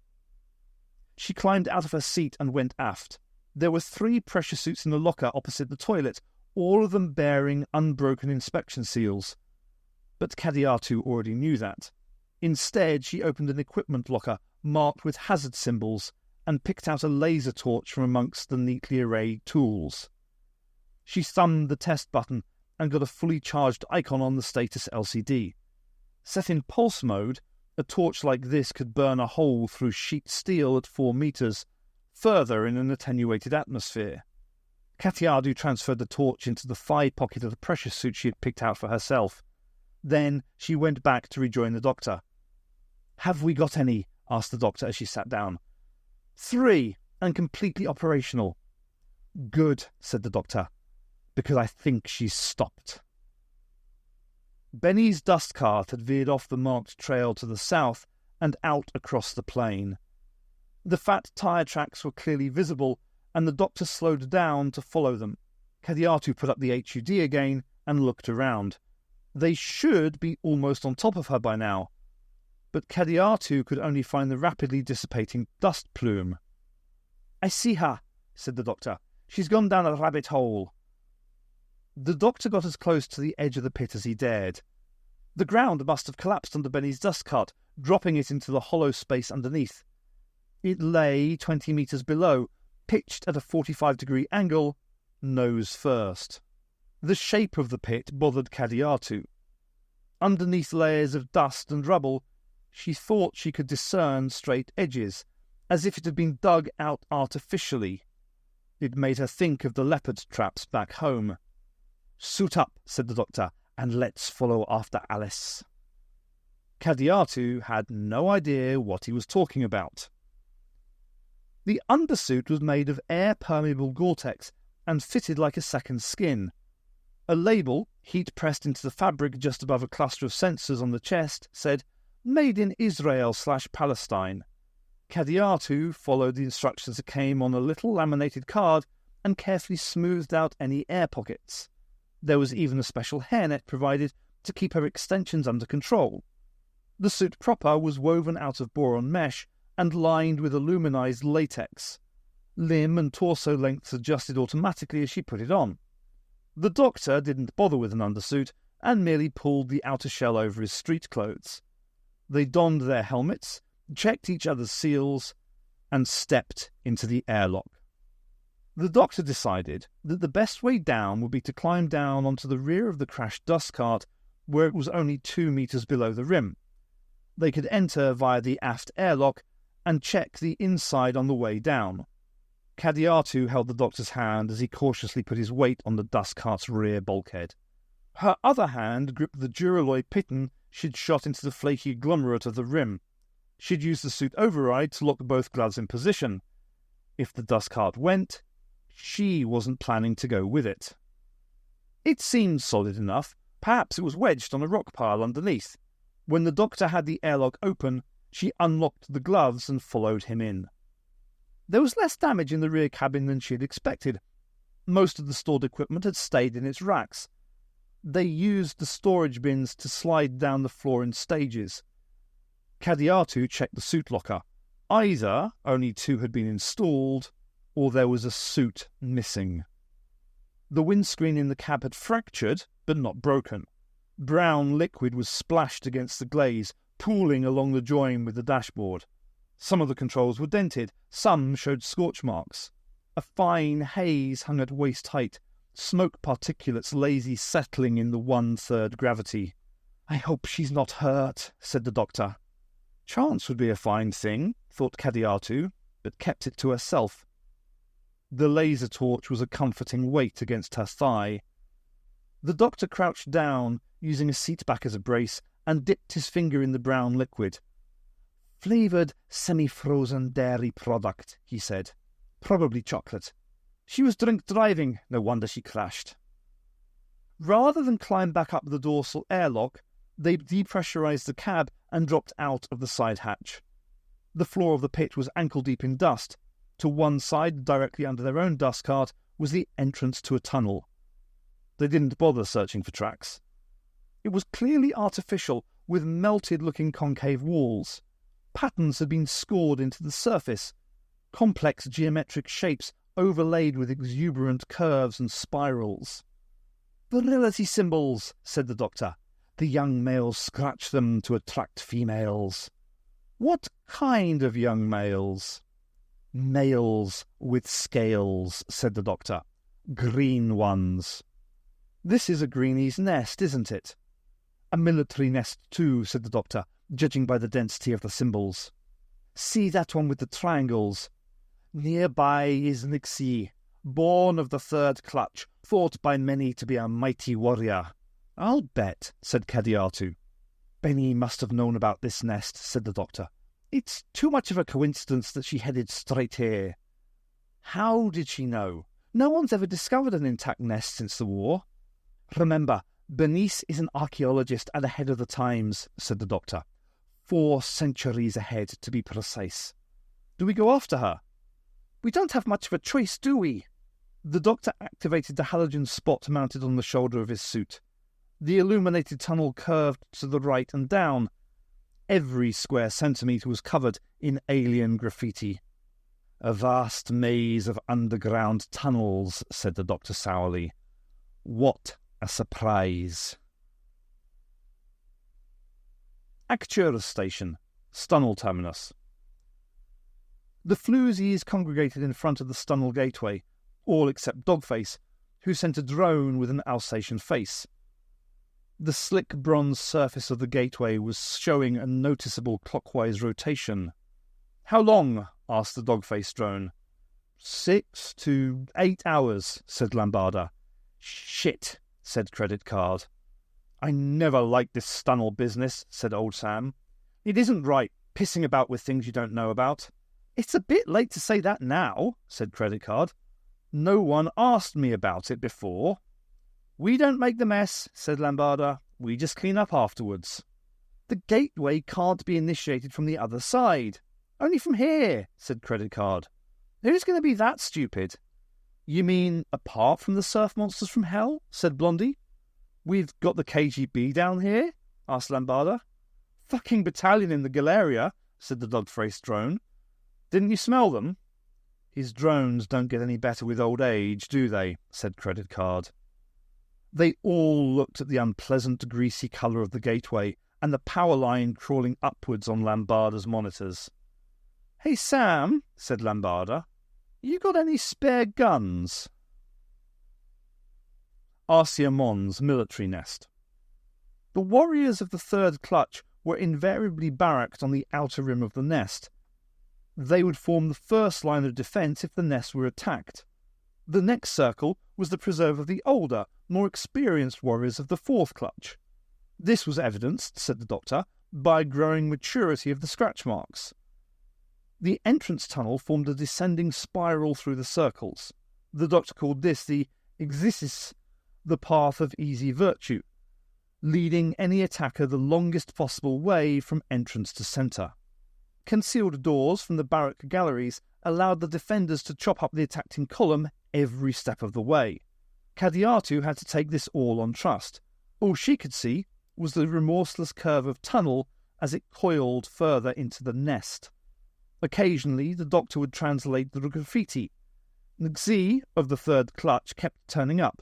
She climbed out of her seat and went aft. There were 3 pressure suits in the locker opposite the toilet, all of them bearing unbroken inspection seals. But Kadiatu already knew that. Instead, she opened an equipment locker marked with hazard symbols and picked out a laser torch from amongst the neatly arrayed tools. She thumbed the test button and got a fully charged icon on the status LCD. Set in pulse mode, a torch like this could burn a hole through sheet steel at 4 meters, further in an attenuated atmosphere. Kadiatu transferred the torch into the thigh pocket of the pressure suit she had picked out for herself. Then she went back to rejoin the doctor. "Have we got any?" asked the doctor as she sat down. 3, and completely operational." "Good," said the doctor. because I think she's stopped." Benny's dust cart had veered off the marked trail to the south and out across the plain. The fat tyre tracks were clearly visible, and the doctor slowed down to follow them. Kadiatu put up the HUD again and looked around. They should be almost on top of her by now, but Kadiatu could only find the rapidly dissipating dust plume. "I see her," said the doctor. "She's gone down a rabbit hole." The doctor got as close to the edge of the pit as he dared. The ground must have collapsed under Benny's dust cart, dropping it into the hollow space underneath. It lay 20 metres below, pitched at a 45-degree angle, nose first. The shape of the pit bothered Kadiatu. Underneath layers of dust and rubble, she thought she could discern straight edges, as if it had been dug out artificially. It made her think of the leopard traps back home. "Suit up," said the doctor, "and let's follow after Alice." Kadiatu had no idea what he was talking about. The undersuit was made of air-permeable Gore-Tex and fitted like a second skin. A label, heat-pressed into the fabric just above a cluster of sensors on the chest, said, "Made in Israel/Palestine." Kadiatu followed the instructions that came on a little laminated card and carefully smoothed out any air pockets. There was even a special hairnet provided to keep her extensions under control. The suit proper was woven out of boron mesh and lined with aluminized latex. Limb and torso lengths adjusted automatically as she put it on. The doctor didn't bother with an undersuit and merely pulled the outer shell over his street clothes. They donned their helmets, checked each other's seals, and stepped into the airlock. The doctor decided that the best way down would be to climb down onto the rear of the crashed dust cart, where it was only 2 metres below the rim. They could enter via the aft airlock and check the inside on the way down. Kadiatu held the doctor's hand as he cautiously put his weight on the dust cart's rear bulkhead. Her other hand gripped the Duralloy piton she'd shot into the flaky agglomerate of the rim. She'd used the suit override to lock both gloves in position. If the dust cart went, she wasn't planning to go with it. It seemed solid enough. Perhaps it was wedged on a rock pile underneath. When the doctor had the airlock open, she unlocked the gloves and followed him in. There was less damage in the rear cabin than she had expected. Most of the stored equipment had stayed in its racks. They used the storage bins to slide down the floor in stages. Kadiatu checked the suit locker. Either only 2 had been installed, or there was a suit missing. The windscreen in the cab had fractured, but not broken. Brown liquid was splashed against the glaze, pooling along the join with the dashboard. Some of the controls were dented, some showed scorch marks. A fine haze hung at waist height, smoke particulates lazily settling in the 1/3 gravity. "I hope she's not hurt," said the doctor. Chance would be a fine thing, thought Kadiatu, but kept it to herself. The laser torch was a comforting weight against her thigh. The doctor crouched down, using a seat back as a brace, and dipped his finger in the brown liquid. "Flavoured, semi-frozen dairy product," he said. "Probably chocolate. She was drink driving, no wonder she crashed." Rather than climb back up the dorsal airlock, they depressurized the cab and dropped out of the side hatch. The floor of the pit was ankle-deep in dust. To one side, directly under their own dust cart, was the entrance to a tunnel. They didn't bother searching for tracks. It was clearly artificial, with melted-looking concave walls. Patterns had been scored into the surface, complex geometric shapes overlaid with exuberant curves and spirals. "Virility symbols," said the doctor. "The young males scratch them to attract females." "What kind of young males?" "Males with scales," said the doctor. "Green ones." "This is a greenie's nest, isn't it?" "A military nest too," said the doctor, judging by the density of the symbols. "See that one with the triangles? Nearby is Nixie, born of the 3rd clutch, thought by many to be a mighty warrior." "I'll bet," said Kadiatu. "Benny must have known about this nest," said the doctor. "It's too much of a coincidence that she headed straight here." "How did she know? No one's ever discovered an intact nest since the war. Remember, Bernice is an archaeologist and ahead of the times, said the doctor. 4 centuries ahead, to be precise. Do we go after her? We don't have much of a choice, do we? The doctor activated the halogen spot mounted on the shoulder of his suit. The illuminated tunnel curved to the right and down. Every square centimetre was covered in alien graffiti. A vast maze of underground tunnels, said the doctor sourly. What a surprise. Actuura Station, Stunnel Terminus. The floozies congregated in front of the Stunnel Gateway, all except Dogface, who sent a drone with an Alsatian face. The slick bronze surface of the gateway was showing a noticeable clockwise rotation. How long? Asked the Dogface drone. 6 to 8 hours, said Lambada. Shit, said Credit Card. I never liked this Stunnel business, said Old Sam. It isn't right, pissing about with things you don't know about. It's a bit late to say that now, said Credit Card. No one asked me about it before. We don't make the mess, said Lambada. We just clean up afterwards. The gateway can't be initiated from the other side. Only from here, said Credit Card. Who's going to be that stupid? You mean apart from the surf monsters from hell, said Blondie. We've got the KGB down here, asked Lambada. Fucking battalion in the Galeria, said the dog-faced drone. Didn't you smell them? His drones don't get any better with old age, do they, said Credit Card. They all looked at the unpleasant, greasy colour of the gateway and the power line crawling upwards on Lambada's monitors. Hey, Sam, said Lambada, you got any spare guns? Arcia Mon's military nest. The warriors of the Third Clutch were invariably barracked on the outer rim of the nest. They would form the first line of defence if the nest were attacked. The next circle was the preserve of the older, more experienced warriors of the Fourth Clutch. This was evidenced, said the doctor, by growing maturity of the scratch marks. The entrance tunnel formed a descending spiral through the circles. The doctor called this the exesis, the path of easy virtue, leading any attacker the longest possible way from entrance to centre. Concealed doors from the barrack galleries allowed the defenders to chop up the attacking column every step of the way. Kadiatu had to take this all on trust. All she could see was the remorseless curve of tunnel as it coiled further into the nest. Occasionally the doctor would translate the graffiti. Nxi of the Third Clutch kept turning up.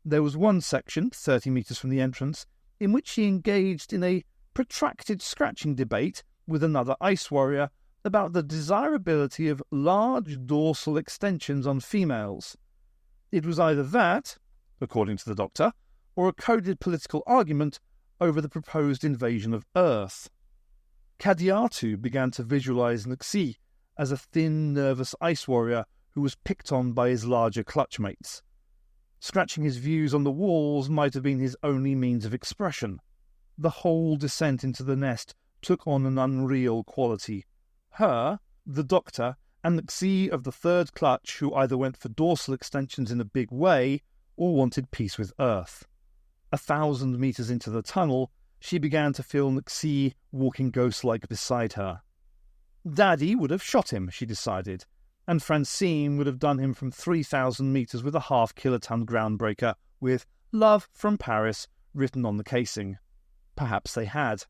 There was one section, 30 metres from the entrance, in which he engaged in a protracted scratching debate with another ice warrior about the desirability of large dorsal extensions on females. It was either that, according to the doctor, or a coded political argument over the proposed invasion of Earth. Kadiatu began to visualise Nxi as a thin, nervous ice warrior who was picked on by his larger clutch mates. Scratching his views on the walls might have been his only means of expression. The whole descent into the nest took on an unreal quality. Her, the doctor, and Nxi of the Third Clutch, who either went for dorsal extensions in a big way or wanted peace with Earth. 1,000 metres into the tunnel, she began to feel Nxi walking ghost-like beside her. Daddy would have shot him, she decided, and Francine would have done him from 3,000 metres with a half-kiloton groundbreaker with "Love from Paris" written on the casing. Perhaps they had.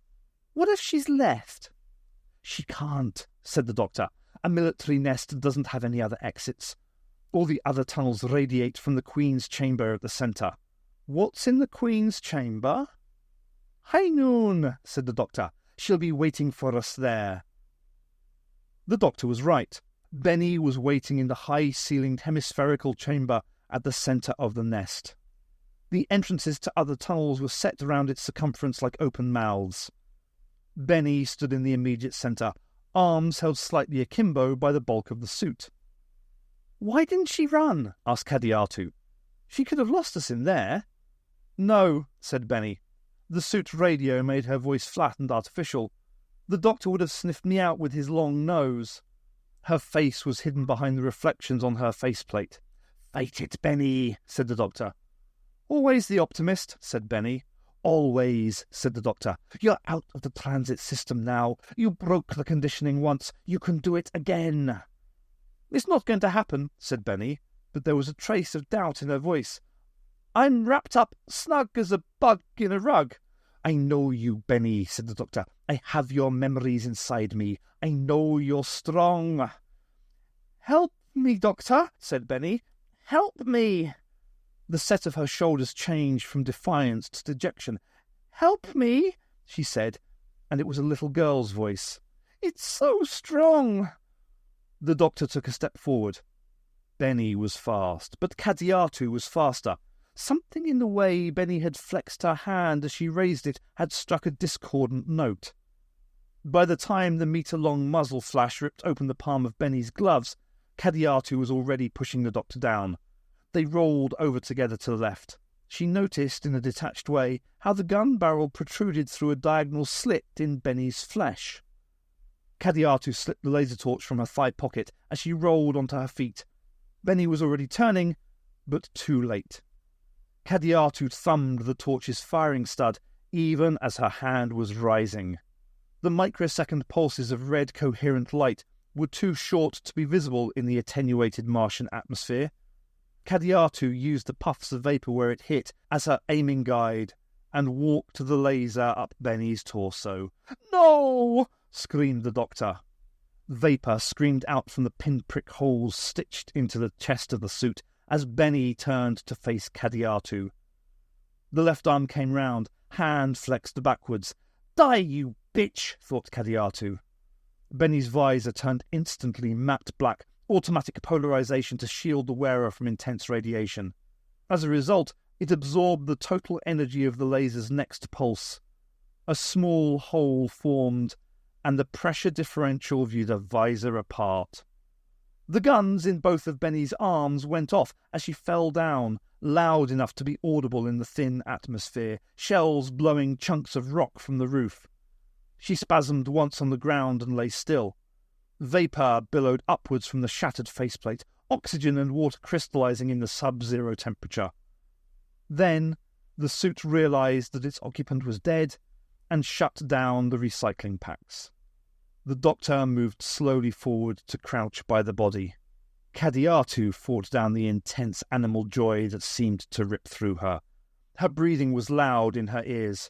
What if she's left? She can't, said the doctor. A military nest doesn't have any other exits. All the other tunnels radiate from the Queen's chamber at the centre. What's in the Queen's chamber? High noon, said the doctor. She'll be waiting for us there. The doctor was right. Benny was waiting in the high-ceilinged hemispherical chamber at the centre of the nest. The entrances to other tunnels were set around its circumference like open mouths. Benny stood in the immediate centre, arms held slightly akimbo by the bulk of the suit. Why didn't she run? Asked Kadiatu. She could have lost us in there. No, said Benny. The suit's radio made her voice flat and artificial. The doctor would have sniffed me out with his long nose. Her face was hidden behind the reflections on her faceplate. Fight it, Benny, said the doctor. Always the optimist, said Benny. Always, said the doctor. You're out of the transit system now. You broke the conditioning once. You can do it again. It's not going to happen, said Benny, but there was a trace of doubt in her voice. I'm wrapped up snug as a bug in a rug. I know you, Benny, said the doctor. I have your memories inside me. I know you're strong. Help me, doctor, said Benny. Help me. The set of her shoulders changed from defiance to dejection. Help me, she said, and it was a little girl's voice. It's so strong. The doctor took a step forward. Benny was fast, but Kadiatu was faster. Something in the way Benny had flexed her hand as she raised it had struck a discordant note. By the time the metre-long muzzle flash ripped open the palm of Benny's gloves, Kadiatu was already pushing the doctor down. They rolled over together to the left. She noticed, in a detached way, how the gun barrel protruded through a diagonal slit in Benny's flesh. Kadiatu slipped the laser torch from her thigh pocket as she rolled onto her feet. Benny was already turning, but too late. Kadiatu thumbed the torch's firing stud, even as her hand was rising. The microsecond pulses of red coherent light were too short to be visible in the attenuated Martian atmosphere. Kadiatu used the puffs of vapour where it hit as her aiming guide and walked the laser up Benny's torso. "No!" screamed the doctor. Vapour screamed out from the pinprick holes stitched into the chest of the suit as Benny turned to face Kadiatu. The left arm came round, hand flexed backwards. "Die, you bitch!" thought Kadiatu. Benny's visor turned instantly matte black, automatic polarization to shield the wearer from intense radiation. As a result, it absorbed the total energy of the laser's next pulse. A small hole formed, and the pressure differential viewed a visor apart. The guns in both of Benny's arms went off as she fell down, loud enough to be audible in the thin atmosphere, shells blowing chunks of rock from the roof. She spasmed once on the ground and lay still. Vapour billowed upwards from the shattered faceplate, oxygen and water crystallizing in the sub-zero temperature. Then the suit realized that its occupant was dead and shut down the recycling packs. The doctor moved slowly forward to crouch by the body. Kadiatu fought down the intense animal joy that seemed to rip through her. Her breathing was loud in her ears.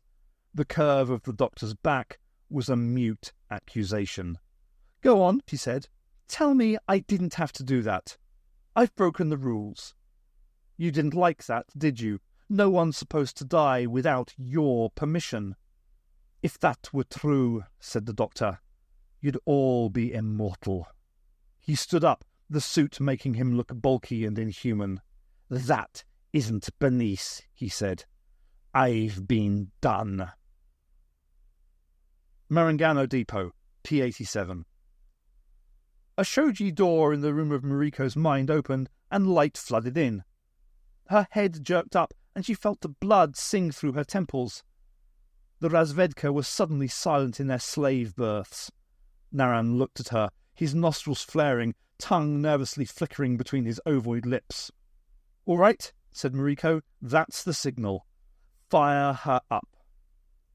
The curve of the doctor's back was a mute accusation. "Go on," she said. "Tell me I didn't have to do that. I've broken the rules." "You didn't like that, did you? No one's supposed to die without your permission." "If that were true," said the doctor, "you'd all be immortal." He stood up, the suit making him look bulky and inhuman. "That isn't Bernice," he said. "I've been done." Marangano Depot, P87. A shoji door in the room of Mariko's mind opened, and light flooded in. Her head jerked up, and she felt the blood sing through her temples. The Razvedka were suddenly silent in their slave berths. Naran looked at her, his nostrils flaring, tongue nervously flickering between his ovoid lips. "All right," said Mariko, "that's the signal. Fire her up."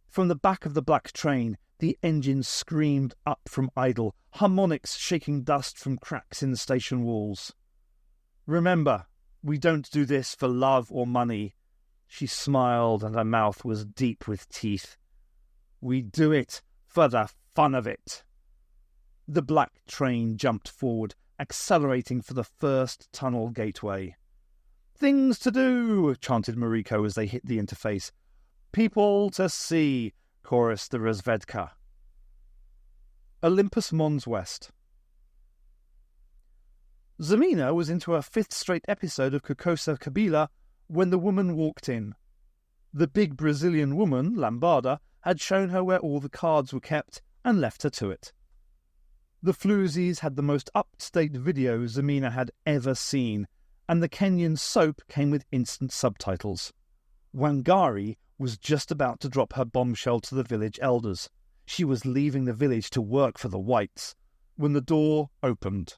From the back of the black train, the engine screamed up from idle, harmonics shaking dust from cracks in the station walls. "Remember, we don't do this for love or money." She smiled, and her mouth was deep with teeth. "We do it for the fun of it." The black train jumped forward, accelerating for the first tunnel gateway. "Things to do," chanted Mariko as they hit the interface. "People to see," chorused the Razvedka. Olympus Mons West. Zamina was into her fifth straight episode of Kokosa Kabila when the woman walked in. The big Brazilian woman, Lambada, had shown her where all the cards were kept and left her to it. The floozies had the most up-to-date video Zamina had ever seen, and the Kenyan soap came with instant subtitles. Wangari was just about to drop her bombshell to the village elders. She was leaving the village to work for the whites when the door opened.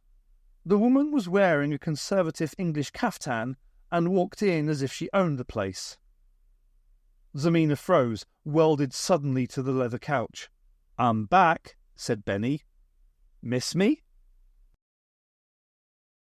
The woman was wearing a conservative English kaftan and walked in as if she owned the place. Zamina froze, welded suddenly to the leather couch. "I'm back," said Benny. "Miss me?"